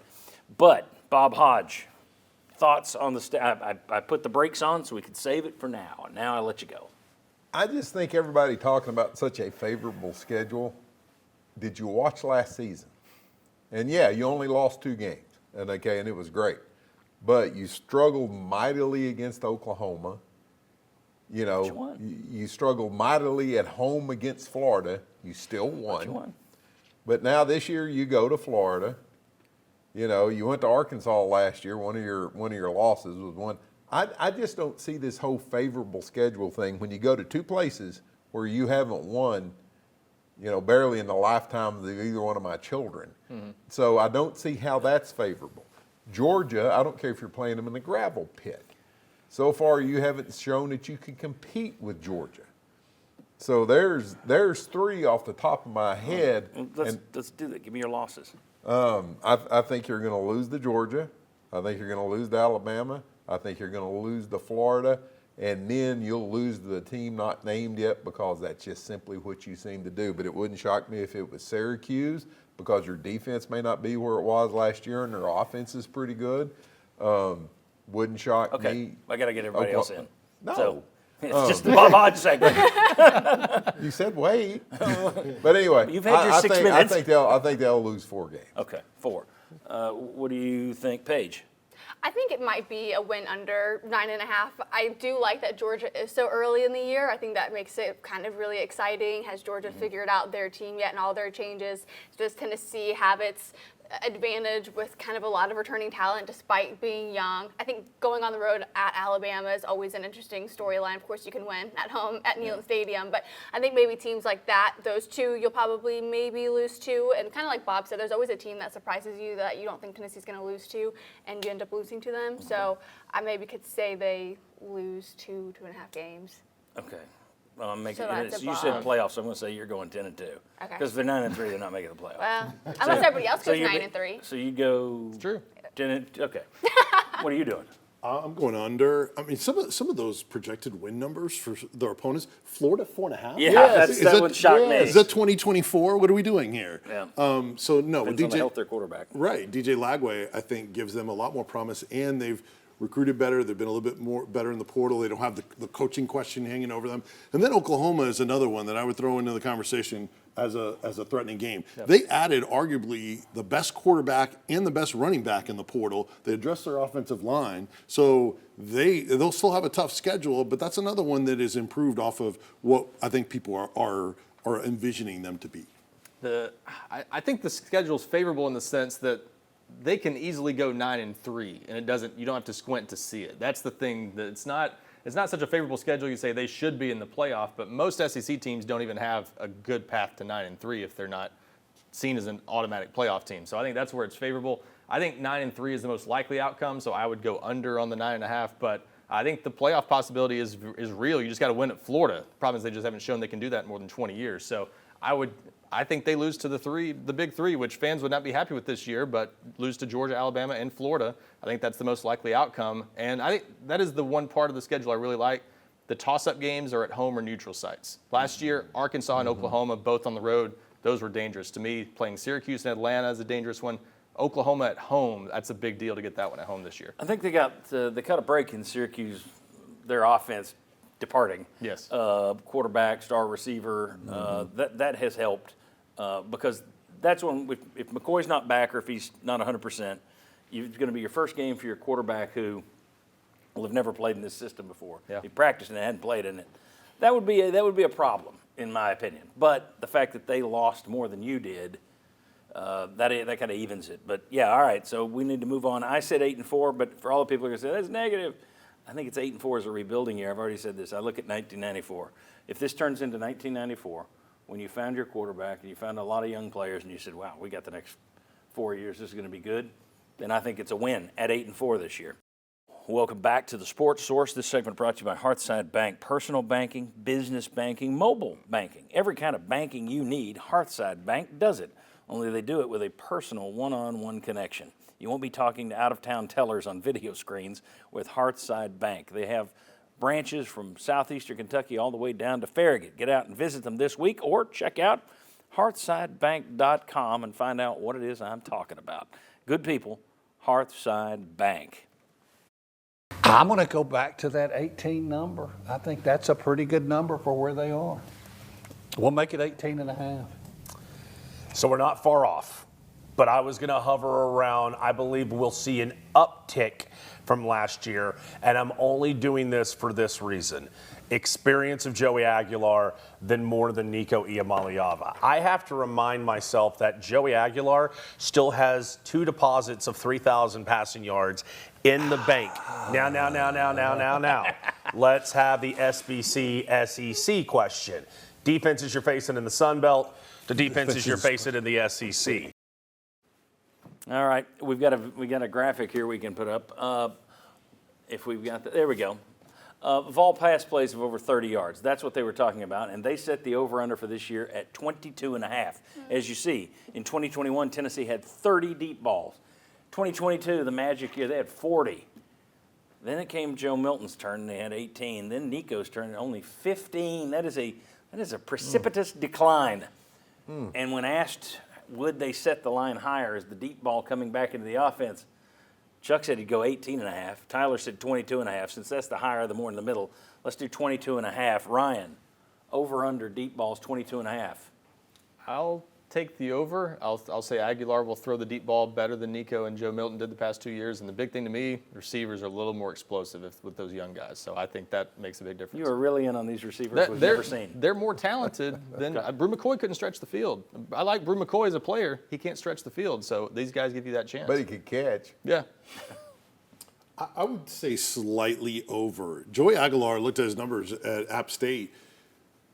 But, Bob Hodge, thoughts on the I put the brakes on so we could save it for now. And now I'll let you go. I just think everybody talking about such a favorable schedule. Did you watch last season? And yeah, you only lost 2 games, and it was great. But you struggled mightily against Oklahoma. You know, you struggled mightily at home against Florida. You still won. But now this year you go to Florida. You know, you went to Arkansas last year. One of your losses was one. I just don't see this whole favorable schedule thing when you go to 2 places where you haven't won, you know, barely in the lifetime of either one of my children. Mm-hmm. So I don't see how that's favorable. Georgia, I don't care if you're playing them in the gravel pit. So far, you haven't shown that you can compete with Georgia. So there's 3 off the top of my head. Let's do that. Give me your losses. I think you're going to lose to Georgia. I think you're going to lose to Alabama. I think you're going to lose to Florida. And then you'll lose to the team not named yet because that's just simply what you seem to do. But it wouldn't shock me if it was Syracuse because your defense may not be where it was last year and their offense is pretty good. Wouldn't shock me. I got to get everybody else in. No. So, it's just the Bob Hodge segment. You said wait. But anyway, you've had your 6 minutes. I think they'll lose 4 games. Okay, 4. What do you think, Paige? I think it might be a win under 9.5. I do like that Georgia is so early in the year. I think that makes it kind of really exciting. Has Georgia figured out their team yet and all their changes? Does Tennessee have its advantage with kind of a lot of returning talent despite being young? I think going on the road at Alabama is always an interesting storyline. Of course, you can win at home at Neyland Stadium, but I think maybe teams like that, those 2, you'll probably maybe lose to. And kind of like Bob said, there's always a team that surprises you that you don't think Tennessee's going to lose to, and you end up losing to them. So I maybe could say they lose 2.5 games. Okay. Well, you said playoffs, so I'm going to say you're going 10-2. Okay. Because if they're 9-3, they're not making the playoffs. Well, unless everybody else goes 9-3. So you go. It's true. 10. Okay. What are you doing? I'm going under. I mean, some of those projected win numbers for their opponents. Florida 4.5. Yeah, that would shock me. Is that 2024? What are we doing here? Yeah. So no, depends on the health of their quarterback. Right. DJ Lagway, I think, gives them a lot more promise, and they've recruited better. They've been a little bit more better in the portal. They don't have the coaching question hanging over them. And then Oklahoma is another one that I would throw into the conversation as a threatening game. Yep. They added arguably the best quarterback and the best running back in the portal. They addressed their offensive line. So they'll still have a tough schedule, but that's another one that is improved off of what I think people are envisioning them to be. I think the schedule's favorable in the sense that they can easily go 9-3, and you don't have to squint to see it. That's the thing. That it's not such a favorable schedule. You say they should be in the playoff, but most SEC teams don't even have a good path to 9-3 if they're not seen as an automatic playoff team. So I think that's where it's favorable. I think 9-3 is the most likely outcome, so I would go under on the 9.5. But I think the playoff possibility is real. You just got to win at Florida. The problem is they just haven't shown they can do that in more than 20 years. So I think they lose to the big 3, which fans would not be happy with this year, but lose to Georgia, Alabama, and Florida. I think that's the most likely outcome. And I think that is the one part of the schedule I really like. The toss-up games are at home or neutral sites. Last year, Arkansas and Oklahoma, both on the road, those were dangerous. To me, playing Syracuse and Atlanta is a dangerous one. Oklahoma at home, that's a big deal to get that one at home this year. I think they got a break in Syracuse, their offense departing. Yes. Quarterback, star receiver, that has helped. Because that's when, if McCoy's not back or if he's not 100%, it's going to be your first game for your quarterback who will have never played in this system before. Yeah. He practiced and hadn't played in it. That would be a problem, in my opinion. But the fact that they lost more than you did, that kind of evens it. But yeah, all right. So we need to move on. I said 8-4, but for all the people who are going to say that's negative, I think it's 8-4 is a rebuilding year. I've already said this. I look at 1994. If this turns into 1994, when you found your quarterback and you found a lot of young players and you said, wow, we got the next 4 years, this is going to be good, then I think it's a win at 8-4 this year. Welcome back to the Sports Source. This segment brought to you by Hearthside Bank. Personal banking, business banking, mobile banking. Every kind of banking you need, Hearthside Bank does it. Only they do it with a personal one-on-one connection. You won't be talking to out-of-town tellers on video screens with Hearthside Bank. They have branches from southeastern Kentucky all the way down to Farragut. Get out and visit them this week or check out hearthsidebank.com and find out what it is I'm talking about. Good people, Hearthside Bank. I'm going to go back to that 18 number. I think that's a pretty good number for where they are. We'll make it 18.5. So we're not far off, but I was going to hover around. I believe we'll see an uptick from last year, and I'm only doing this for this reason. Experience of Joey Aguilar than more than Nico Iamaleava. I have to remind myself that Joey Aguilar still has 2 deposits of 3,000 passing yards in the bank. Now. Let's have the SBC SEC question. Defenses you're facing in the Sun Belt, the defenses you're facing in the SEC. All right, we got a graphic here we can put up. If we've got there we go. Vol pass plays of over 30 yards. That's what they were talking about, and they set the over-under for this year at 22.5. As you see, in 2021, Tennessee had 30 deep balls. 2022, the magic year, they had 40. Then it came Joe Milton's turn, and they had 18. Then Nico's turn, and only 15. That is a precipitous decline. And when asked, would they set the line higher as the deep ball coming back into the offense, Chuck said he'd go 18.5. Tyler said 22.5. Since that's the higher, the more in the middle, let's do 22.5. Ryan, over under deep balls 22.5. I'll take the over. I'll say Aguilar will throw the deep ball better than Nico and Joe Milton did the past 2 years. And the big thing to me, receivers are a little more explosive with those young guys. So I think that makes a big difference. You are really in on these receivers we've never seen. They're more talented than Brew McCoy couldn't stretch the field. I like Brew McCoy as a player. He can't stretch the field. So these guys give you that chance. But he could catch. Yeah. I would say slightly over. Joey Aguilar looked at his numbers at App State.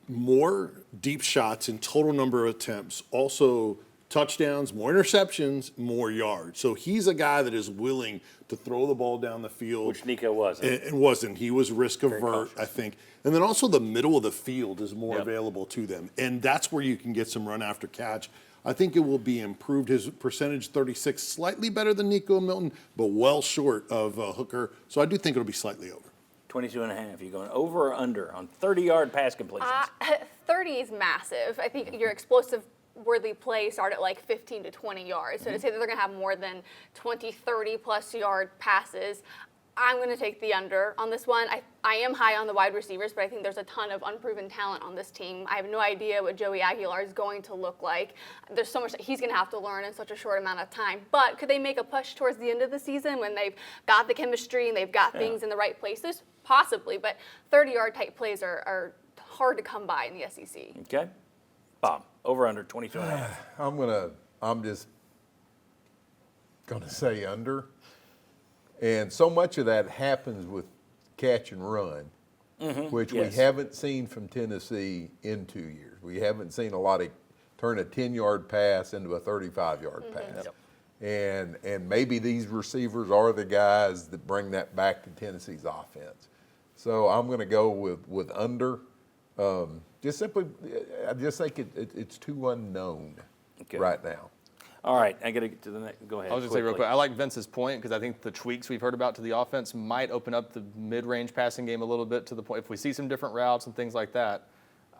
More deep shots in total number of attempts. Also touchdowns, more interceptions, more yards. So he's a guy that is willing to throw the ball down the field. Which Nico wasn't. And wasn't. He was risk avert, I think. And then also the middle of the field is more Yep. available to them. And that's where you can get some run after catch. I think it will be improved. His percentage, 36, slightly better than Nico and Milton, but well short of Hooker. So I do think it'll be slightly over. 22.5. You going over or under on 30-yard pass completions? 30 is massive. I think your explosive worthy plays start at like 15 to 20 yards. So to say that they're going to have more than 20, 30 plus yard passes, I'm going to take the under on this one. I am high on the wide receivers, but I think there's a ton of unproven talent on this team. I have no idea what Joey Aguilar is going to look like. There's so much that he's going to have to learn in such a short amount of time. But could they make a push towards the end of the season when they've got the chemistry and they've got things in the right places? Possibly, but 30-yard type plays are hard to come by in the SEC. Okay. Bob, over under 22.5. I'm just gonna say under. And so much of that happens with catch and run, which Yes. we haven't seen from Tennessee in 2 years. We haven't seen a lot of turn a 10-yard pass into a 35-yard pass. Yep. And maybe these receivers are the guys that bring that back to Tennessee's offense. So I'm going to go with under. Just simply, I just think it's too unknown right now. All right, I got to get to the next. Go ahead. I was just say real quick, I like Vince's point because I think the tweaks we've heard about to the offense might open up the mid-range passing game a little bit to the point. If we see some different routes and things like that,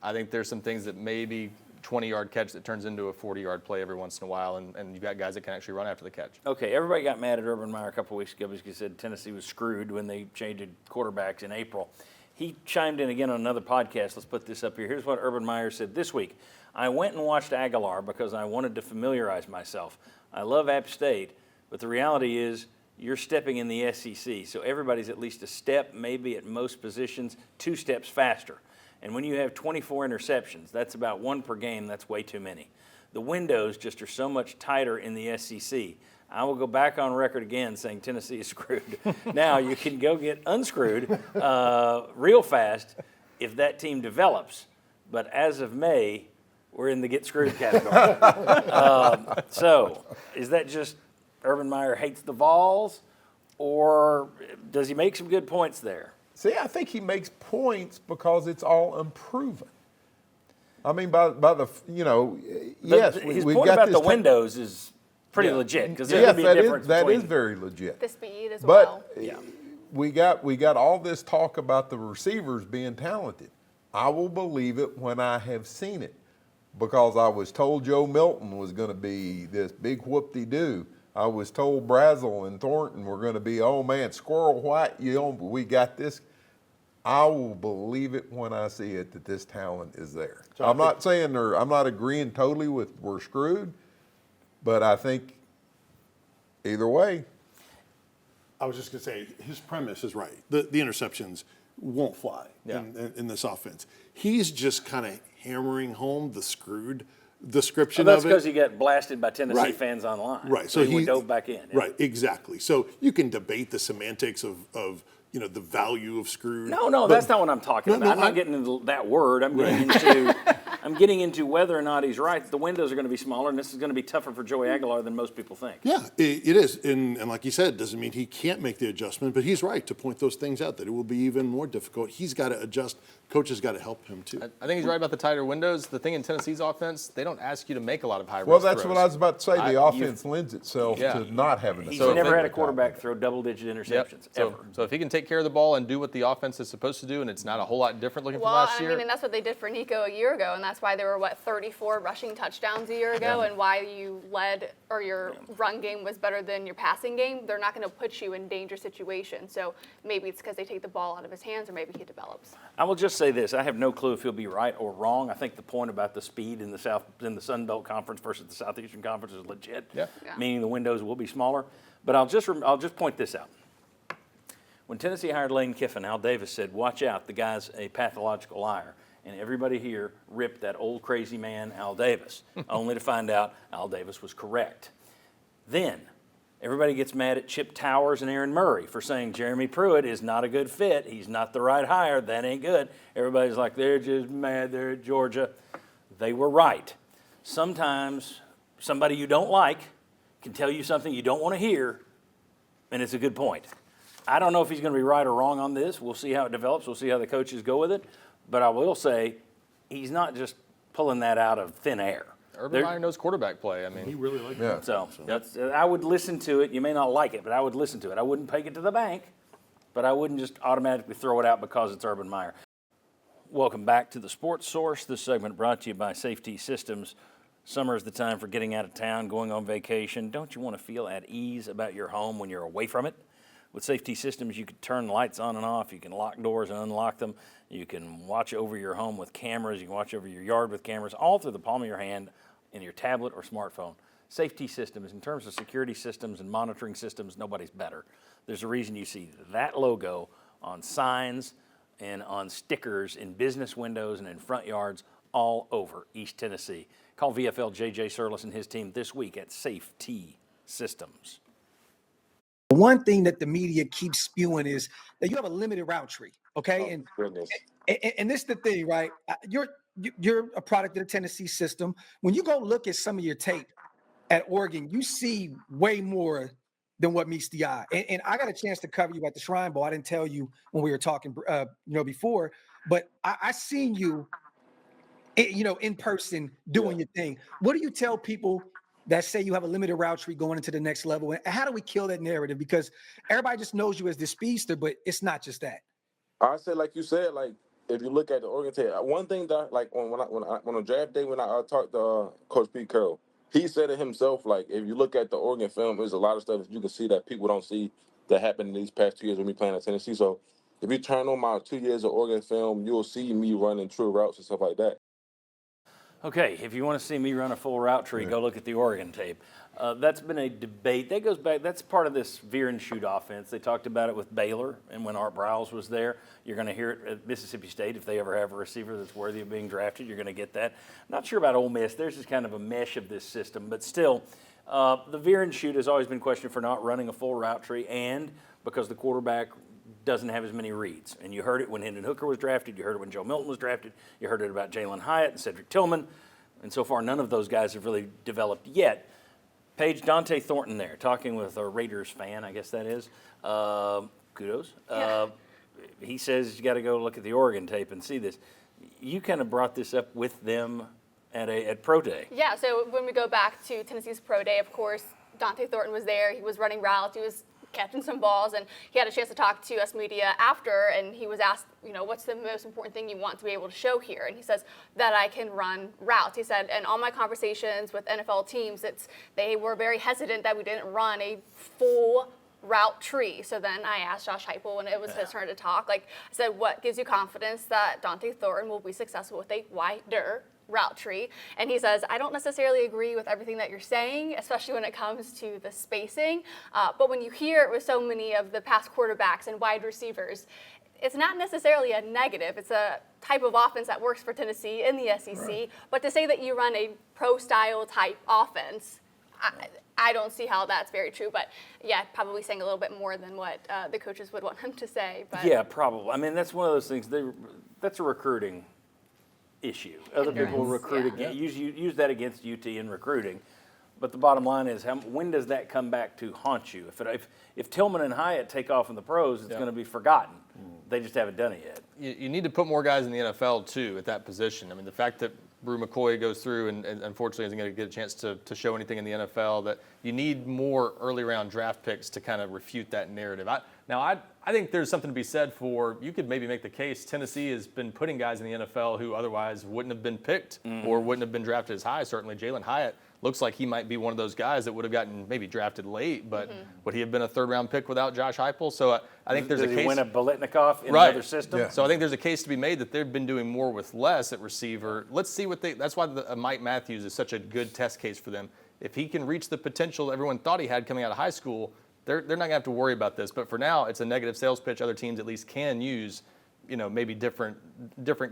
I think there's some things that maybe 20-yard catch that turns into a 40-yard play every once in a while, and you've got guys that can actually run after the catch. Okay, everybody got mad at Urban Meyer a couple of weeks ago because he said Tennessee was screwed when they changed quarterbacks in April. He chimed in again on another podcast. Let's put this up here. Here's what Urban Meyer said this week. I went and watched Aguilar because I wanted to familiarize myself. I love App State, but the reality is you're stepping in the SEC, so everybody's at least a step, maybe at most positions, 2 steps faster. And when you have 24 interceptions, that's about 1 per game. That's way too many. The windows just are so much tighter in the SEC. I will go back on record again saying Tennessee is screwed. Now you can go get unscrewed real fast if that team develops. But as of May, we're in the get screwed category. So is that just Urban Meyer hates the Vols, or does he make some good points there? See, I think he makes points because it's all unproven. I mean, by the yes, His we've point got about this the windows is pretty legit because there's Yes, going to be a difference that between is very legit. The speed as well. But we got all this talk about the receivers being talented. I will believe it when I have seen it, because I was told Joe Milton was going to be this big whoop-de-doo. I was told Brazel and Thornton were going to be, oh man, Squirrel White, we got this. I will believe it when I see it that this talent is there. So I'm not saying I'm not agreeing totally with we're screwed, but I think either way. I was just going to say, his premise is right. The interceptions won't fly in this offense. He's just kind of hammering home the screwed description that's of it. because he got blasted by Tennessee Right. fans online. Right. So he dove back in. Yeah. Right, exactly. So you can debate the semantics of the value of screwed. No, that's not what I'm talking about. I'm not I- getting into that word. I'm getting into whether or not he's right. The windows are going to be smaller, and this is going to be tougher for Joey Aguilar than most people think. Yeah, it is. And like you said, doesn't mean he can't make the adjustment, but he's right to point those things out, that it will be even more difficult. He's got to adjust. Coach has got to help him too. I think he's right about the tighter windows. The thing in Tennessee's offense, they don't ask you to make a lot of high risk Well, that's throws. what I was about to say. The offense lends itself to not having to. He's So never if had a it- quarterback throw double-digit interceptions, ever. So if he can take care of the ball and do what the offense is supposed to do, and it's not a whole lot different looking from Well, last I year. mean, and that's what they did for Nico a year ago, and that's why there were 34 rushing touchdowns a year ago, and why you led, or your run game was better than your passing game. They're not going to put you in dangerous situations. So maybe it's because they take the ball out of his hands, or maybe he develops. I will just say this: I have no clue if he'll be right or wrong. I think the point about the speed in the Sun Belt Conference versus the Southeastern Conference is legit. Yeah. Meaning the windows will be smaller. But I'll just point this out. When Tennessee hired Lane Kiffin, Al Davis said, "Watch out, the guy's a pathological liar." And everybody here ripped that old crazy man, Al Davis, only to find out Al Davis was correct. Then everybody gets mad at Chip Towers and Aaron Murray for saying Jeremy Pruitt is not a good fit. He's not the right hire. That ain't good. Everybody's like, they're just mad. They're at Georgia. They were right. Sometimes somebody you don't like can tell you something you don't want to hear, and it's a good point. I don't know if he's going to be right or wrong on this. We'll see how it develops. We'll see how the coaches go with it. But I will say he's not just pulling that out of thin air. Urban Meyer knows quarterback play. I mean, He really liked Yeah. it. So I would listen to it. You may not like it, but I would listen to it. I wouldn't take it to the bank, but I wouldn't just automatically throw it out because it's Urban Meyer. Welcome back to the Sports Source. This segment brought to you by Safety Systems. Summer is the time for getting out of town, going on vacation. Don't you want to feel at ease about your home when you're away from it? With Safety Systems, you can turn lights on and off. You can lock doors and unlock them. You can watch over your home with cameras. You can watch over your yard with cameras, all through the palm of your hand in your tablet or smartphone. Safety Systems, in terms of security systems and monitoring systems, nobody's better. There's a reason you see that logo on signs and on stickers in business windows and in front yards all over East Tennessee. Call VFL JJ Surles and his team this week at Safety Systems. One thing that the media keeps spewing is that you have a limited route tree, okay? And this is the thing, right? You're a product of the Tennessee system. When you go look at some of your tape at Oregon, you see way more than what meets the eye. And I got a chance to cover you at the Shrine Bowl. I didn't tell you when we were talking, before, but I seen you, in person doing your thing. What do you tell people that say you have a limited route tree going into the next level? And how do we kill that narrative? Because everybody just knows you as the speedster, but it's not just that. I said, like you said, like if you look at the Oregon tape, one thing that like when on draft day when I talked to Coach Pete Carroll, he said it himself. Like if you look at the Oregon film, there's a lot of stuff you can see that people don't see that happened in these past 2 years when we playing at Tennessee. So if you turn on my 2 years of Oregon film, you'll see me running true routes and stuff like that. Okay, if you want to see me run a full route tree, go look at the Oregon tape. That's been a debate. That goes back, that's part of this veer and shoot offense. They talked about it with Baylor, and when Art Briles was there. You're going to hear it at Mississippi State. If they ever have a receiver that's worthy of being drafted, you're going to get that. Not sure about Ole Miss. There's just kind of a mesh of this system. But still, the veer and shoot has always been questioned for not running a full route tree, and because the quarterback doesn't have as many reads. And you heard it when Hendon Hooker was drafted. You heard it when Joe Milton was drafted. You heard it about Jalen Hyatt and Cedric Tillman. And so far, none of those guys have really developed yet. Paige, Dante Thornton there, talking with a Raiders fan, I guess that is. Kudos. He says you got to go look at the Oregon tape and see this. You kind of brought this up with them at Pro Day. Yeah, so when we go back to Tennessee's Pro Day, of course, Dante Thornton was there. He was running routes. He was catching some balls, and he had a chance to talk to us media after, and he was asked, what's the most important thing you want to be able to show here? And he says that I can run routes. He said, and all my conversations with NFL teams, they were very hesitant that we didn't run a full route tree. So then I asked Josh Heupel when it was his turn to talk, I said, what gives you confidence that Dante Thornton will be successful with a wider route tree? And he says, I don't necessarily agree with everything that you're saying, especially when it comes to the spacing. But when you hear it with so many of the past quarterbacks and wide receivers, it's not necessarily a negative. It's a type of offense that works for Tennessee in the SEC. Right. But to say that you run a pro-style type offense, I don't see how that's very true. But, yeah, probably saying a little bit more than what the coaches would want him to say. But. Yeah, probably. I mean, that's one of those things. That's a recruiting issue. Other people recruit use that against UT in recruiting, but the bottom line is, when does that come back to haunt you? If Tillman and Hyatt take off in the pros, it's going to be forgotten. They just haven't done it yet. You need to put more guys in the NFL too at that position. I mean, the fact that Brew McCoy goes through and unfortunately isn't going to get a chance to show anything in the NFL, that you need more early round draft picks to kind of refute that narrative. I think there's something to be said for, you could maybe make the case, Tennessee has been putting guys in the NFL who otherwise wouldn't have been picked or wouldn't have been drafted as high. Certainly Jalen Hyatt looks like he might be one of those guys that would have gotten maybe drafted late, but would he have been a third-round pick without Josh Heupel? So I think there's a case. Did he win a Biletnikoff in another system? Yeah. So I think there's a case to be made that they've been doing more with less at receiver. Let's see that's why Mike Matthews is such a good test case for them. If he can reach the potential everyone thought he had coming out of high school, they're not going to have to worry about this. But for now, it's a negative sales pitch. Other teams at least can use, maybe different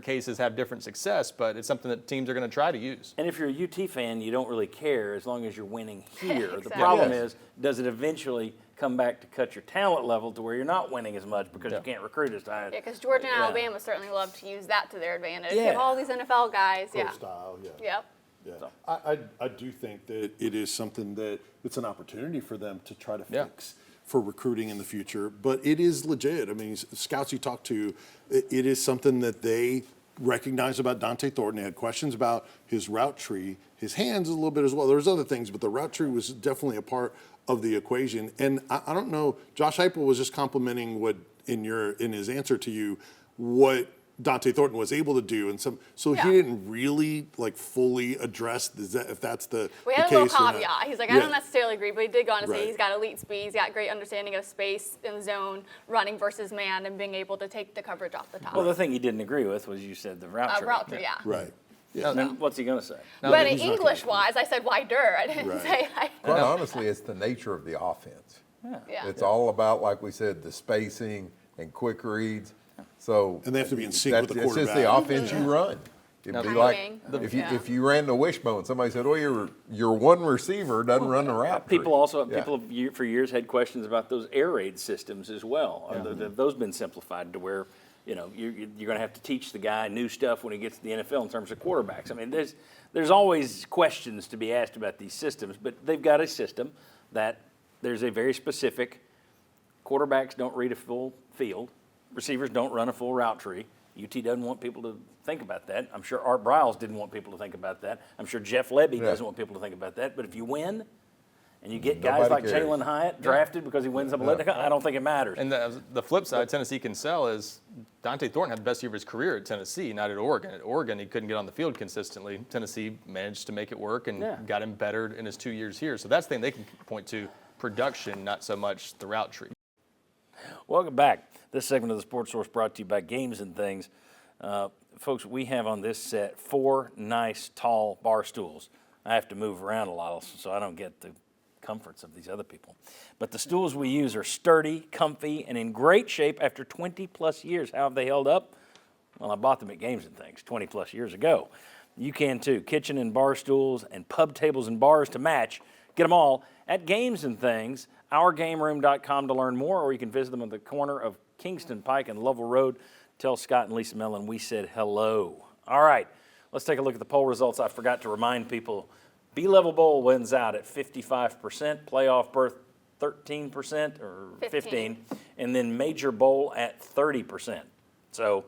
cases have different success, but it's something that teams are going to try to use. And if you're a UT fan, you don't really care as long as you're winning here. Exactly. The problem is, does it eventually come back to cut your talent level to where you're not winning as much because you can't recruit as high? Yeah, because Georgia and Alabama certainly love to use that to their advantage. Yeah. You have all these NFL guys. Pro style, yeah. Yep. Yeah. I do think that it is something that it's an opportunity for them to try to fix for recruiting in the future, but it is legit. I mean, scouts you talk to, it is something that they recognize about Dante Thornton. They had questions about his route tree, his hands a little bit as well. There's other things, but the route tree was definitely a part of the equation. And I don't know, Josh Heupel was just complimenting what in his answer to you, what Dante Thornton was able to do, and so he didn't really fully address if that's the We had the a little case or not. caveat. He's like, I don't necessarily agree, but he did go on to say Right. he's got elite speed, he's got great understanding of space in zone, running versus man, and being able to take the coverage off the top. Well, the thing he didn't agree with was you said the route tree. Route tree, yeah. Right. Yeah. Then what's he going to say? But English-wise, I said wider. I didn't say. Quite honestly, it's the nature of the offense. Yeah. It's all about, like we said, the spacing and quick reads. So And they have to be in sync with the It's just the quarterback. offense you run. It'd be Timing. like if you ran the wishbone, somebody said, "Oh, your one receiver doesn't run the route." People tree." for years had questions about those air raid systems as well. Have those been simplified to where you're going to have to teach the guy new stuff when he gets to the NFL in terms of quarterbacks? I mean, there's always questions to be asked about these systems, but they've got a system that there's a very specific. Quarterbacks don't read a full field. Receivers don't run a full route tree. UT doesn't want people to think about that. I'm sure Art Briles didn't want people to think about that. I'm sure Jeff Lebby doesn't want people to think about that. But if you win and you get guys Nobody like cares. Jalen Hyatt drafted because he wins a Biletnikoff, I don't think it matters. And the flip side Tennessee can sell is Dante Thornton had the best year of his career at Tennessee, not at Oregon. At Oregon, he couldn't get on the field consistently. Tennessee managed to make it work and got him better in his 2 years here. So that's the thing they can point to, production, not so much the route tree. Welcome back. This segment of the Sports Source brought to you by Games and Things. Folks, we have on this set 4 nice, tall bar stools. I have to move around a lot so I don't get the comforts of these other people. But the stools we use are sturdy, comfy, and in great shape after 20-plus years. How have they held up? Well, I bought them at Games and Things 20-plus years ago. You can too. Kitchen and bar stools and pub tables and bars to match. Get them all at Games and Things, ourgameroom.com to learn more, or you can visit them on the corner of Kingston Pike and Lovell Road. Tell Scott and Lisa Mellon we said hello. All right, Let's take a look at the poll results. I forgot to remind people, B-Level Bowl wins out at 55%, playoff berth 13% or 15, and then Major Bowl at 30%. So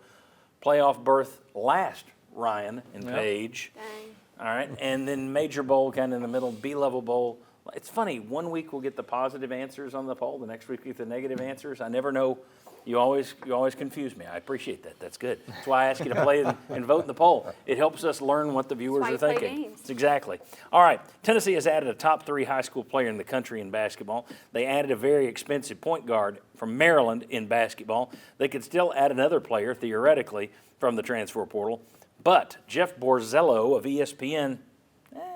playoff berth last, Ryan and Paige. Dang. All right, and then Major Bowl kind of in the middle, B-Level Bowl. It's funny, one week we'll get the positive answers on the poll, the next week we get the negative answers. I never know. You always confuse me. I appreciate that. That's good. That's why I ask you to play and vote in the poll. It helps us learn what the viewers are That's why you play thinking. games. Exactly. All right, Tennessee has added a top 3 high school player in the country in basketball. They added a very expensive point guard from Maryland in basketball. They could still add another player, theoretically, from the transfer portal. But Jeff Borzello of ESPN,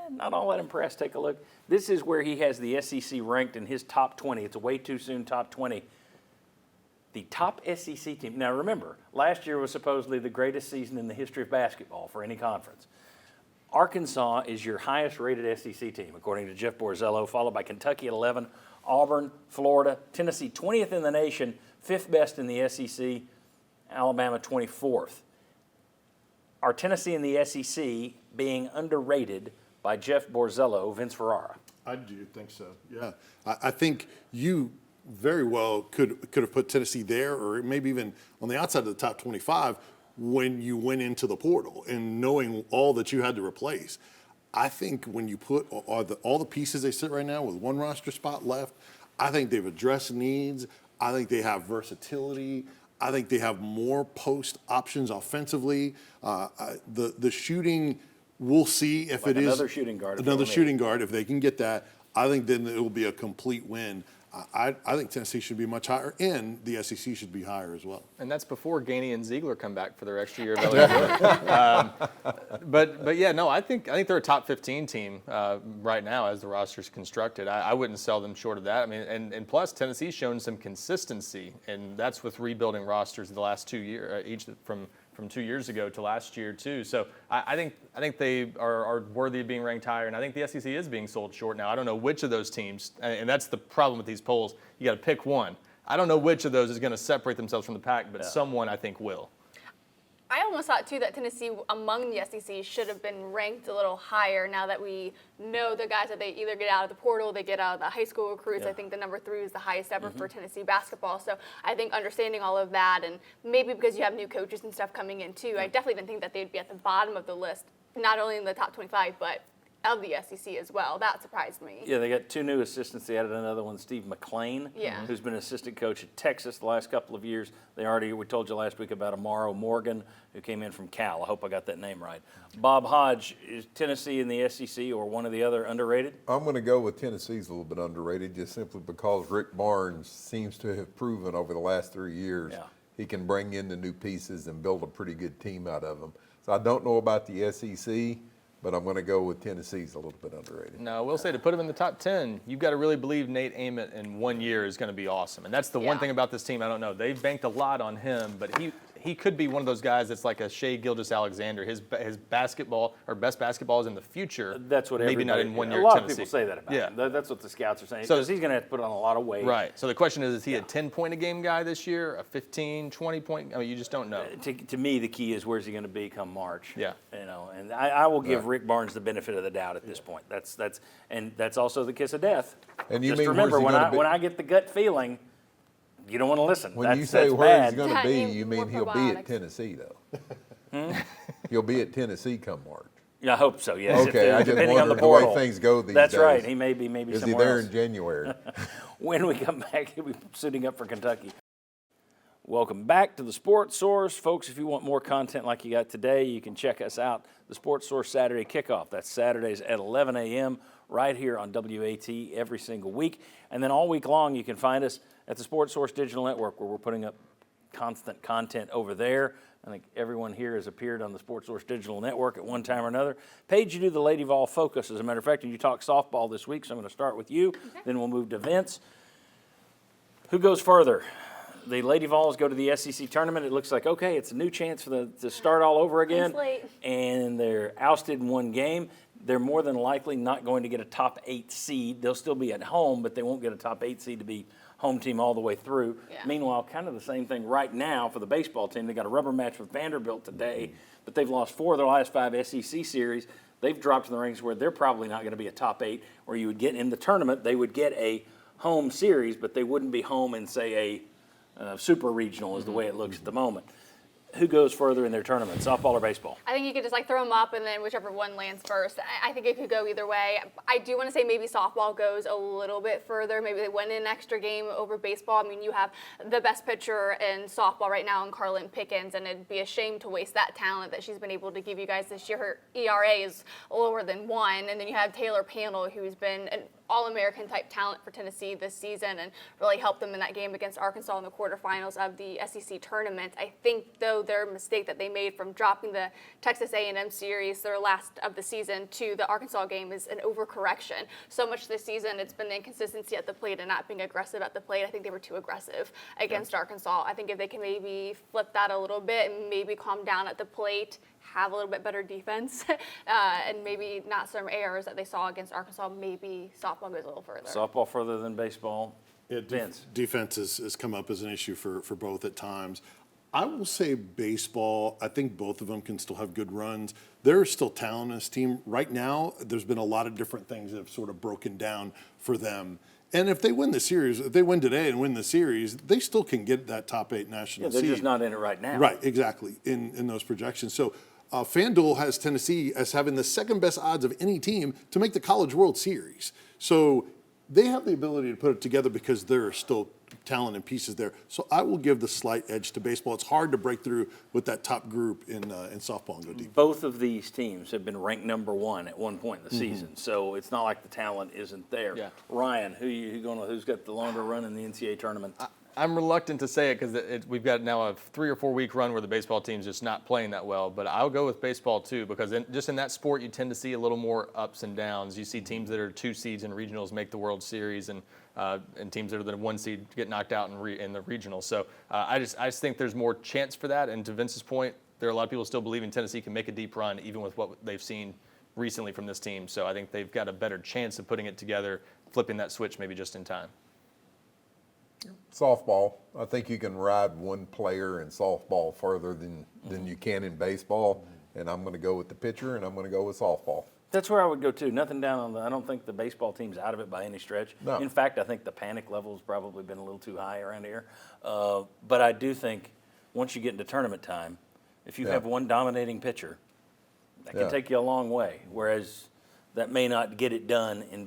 not all that impressed. Take a look. This is where he has the SEC ranked in his top 20. It's a way too soon top 20. The top SEC team. Now remember, last year was supposedly the greatest season in the history of basketball for any conference. Arkansas is your highest rated SEC team, according to Jeff Borzello, followed by Kentucky at 11, Auburn, Florida, Tennessee 20th in the nation, 5th best in the SEC, Alabama 24th. Are Tennessee and the SEC being underrated by Jeff Borzello, Vince Ferrara? I do think so. Yeah, I think you very well could have put Tennessee there, or maybe even on the outside of the top 25 when you went into the portal and knowing all that you had to replace. I think when you put all the pieces they sit right now with one roster spot left, I think they've addressed needs. I think they have versatility. I think they have more post options offensively. The shooting, we'll see if Like it is another shooting guard. another shooting guard. If they can get that, I think then it will be a complete win. I think Tennessee should be much higher, and the SEC should be higher as well. And that's before Gainey and Ziegler come back for their extra year of eligibility. But yeah, no, I think they're a top 15 team right now as the roster's constructed. I wouldn't sell them short of that. I mean, and plus Tennessee's shown some consistency, and that's with rebuilding rosters the last 2 years, each from 2 years ago to last year too. So I think they are worthy of being ranked higher, and I think the SEC is being sold short now. I don't know which of those teams, and that's the problem with these polls. You got to pick one. I don't know which of those is going to separate themselves from the pack, but someone I think will. I almost thought, too, that Tennessee, among the SEC, should have been ranked a little higher now that we know the guys that they either get out of the portal, they get out of the high school recruits. Yeah. I think the number 3 is the highest ever for Tennessee basketball. So I think understanding all of that, and maybe because you have new coaches and stuff coming in, too, I definitely didn't think that they'd be at the bottom of the list, not only in the top 25, but of the SEC as well. That surprised me. Yeah, they got 2 new assistants. They added another one, Steve McLean, who's been assistant coach at Texas the last couple of years. We told you last week about Amaro Morgan, who came in from Cal. I hope I got that name right. Bob Hodge, is Tennessee in the SEC or one of the other underrated? I'm going to go with Tennessee's a little bit underrated just simply because Rick Barnes seems to have proven over the last 3 years he can bring in the new pieces and build a pretty good team out of them. So I don't know about the SEC, but I'm going to go with Tennessee's a little bit underrated. No, I will say to put him in the top 10, you've got to really believe Nate Ament in 1 year is going to be awesome. And that's the one thing about this team I don't know. They've banked a lot on him, but he could be one of those guys that's like a Shea Gilgeous-Alexander. His basketball or best basketball is in the future. That's what maybe not in 1 year. A lot Tennessee. of people say that about him. That's what the scouts are saying. So Because he's going to have to put on a lot of weight. Right. So the question is he a 10-point-a-game guy this year, a 15, 20-point? I mean, you just don't know. To me, the key is where's he going to be come March. Yeah. And I will give Rick Barnes the benefit of the doubt at this point. That's also the kiss of death. And you Just mean remember, where's he gonna be? when I get the gut feeling, you don't want to listen. When you say that's where bad. he's going to Yeah, be, need you more mean he'll be probiotics. at Tennessee, though. He'll be at Tennessee come March. Yeah, I hope so. Yes. Okay, I just depending on the wondered the way portal. things go these That's days. right. He may be Is he somewhere there else. in January? When we come back, he'll be suiting up for Kentucky. Welcome back to the Sports Source. Folks, if you want more content like you got today, you can check us out, the Sports Source Saturday Kickoff. That's Saturdays at 11 a.m. right here on WAT every single week. And then all week long, you can find us at the Sports Source Digital Network, where we're putting up constant content over there. I think everyone here has appeared on the Sports Source Digital Network at one time or another. Paige, you do the Lady Vol Focus, as a matter of fact, and you talk softball this week, so I'm going to start with you. Okay. Then we'll move to Vince. Who goes further? The Lady Vols go to the SEC tournament. It looks like, okay, it's a new chance for them to start all over again. It's late. And they're ousted in one game. They're more than likely not going to get a top 8 seed. They'll still be at home, but they won't get a top 8 seed to be home team all the way through. Yeah. Meanwhile, kind of the same thing right now for the baseball team. They got a rubber match with Vanderbilt today, but they've lost 4 of their last 5 SEC series. They've dropped in the ranks where they're probably not going to be a top 8, where you would get in the tournament. They would get a home series, but they wouldn't be home in, say, a super regional is the way it looks at the moment. Who goes further in their tournament, softball or baseball? I think you could just like throw them up and then whichever one lands first. I think it could go either way. I do want to say maybe softball goes a little bit further. Maybe they win an extra game over baseball. I mean, you have the best pitcher in softball right now in Carlin Pickens, and it'd be a shame to waste that talent that she's been able to give you guys this year. Her ERA is lower than 1, and then you have Taylor Panel, who's been an All-American type talent for Tennessee this season and really helped them in that game against Arkansas in the quarterfinals of the SEC tournament. I think, though, their mistake that they made from dropping the Texas A&M series, their last of the season, to the Arkansas game is an overcorrection. So much this season, it's been the inconsistency at the plate and not being aggressive at the plate. I think they were too aggressive against Arkansas. I think if they can maybe flip that a little bit and maybe calm down at the plate, have a little bit better defense, and maybe not some errors that they saw against Arkansas, maybe softball goes a little further. Softball further than baseball. Yeah, Vince. defense has come up as an issue for both at times. I will say baseball, I think both of them can still have good runs. There is still talent in this team. Right now, there's been a lot of different things that have sort of broken down for them. And if they win the series, if they win today and win the series, they still can get that top 8 national They're seed. just not in it right now. Right, exactly, in those projections. So FanDuel has Tennessee as having the second best odds of any team to make the College World Series. So they have the ability to put it together because there are still talent and pieces there. So I will give the slight edge to baseball. It's hard to break through with that top group in softball and go deep. Both of these teams have been ranked number 1 at one point in the season, so it's not like the talent isn't there. Yeah. Ryan, who's got the longer run in the NCAA tournament? I'm reluctant to say it because we've got now a 3 or 4 week run where the baseball team's just not playing that well. But I'll go with baseball too because just in that sport you tend to see a little more ups and downs. You see teams that are 2 seeds in regionals make the World Series, and teams that are the 1 seed get knocked out in the regionals. So I just think there's more chance for that. And to Vince's point, there are a lot of people still believing Tennessee can make a deep run even with what they've seen recently from this team. So I think they've got a better chance of putting it together, flipping that switch maybe just in time. Softball, I think you can ride one player in softball further than you can in baseball, and I'm going to go with the pitcher, and I'm going to go with softball. That's where I would go too. Nothing down on I don't think the baseball team's out of it by any stretch. No. In fact, I think the panic level has probably been a little too high around here. But I do think once you get into tournament time, if you Yeah. have one dominating pitcher, that can Yeah. take you a long way. Whereas that may not get it done in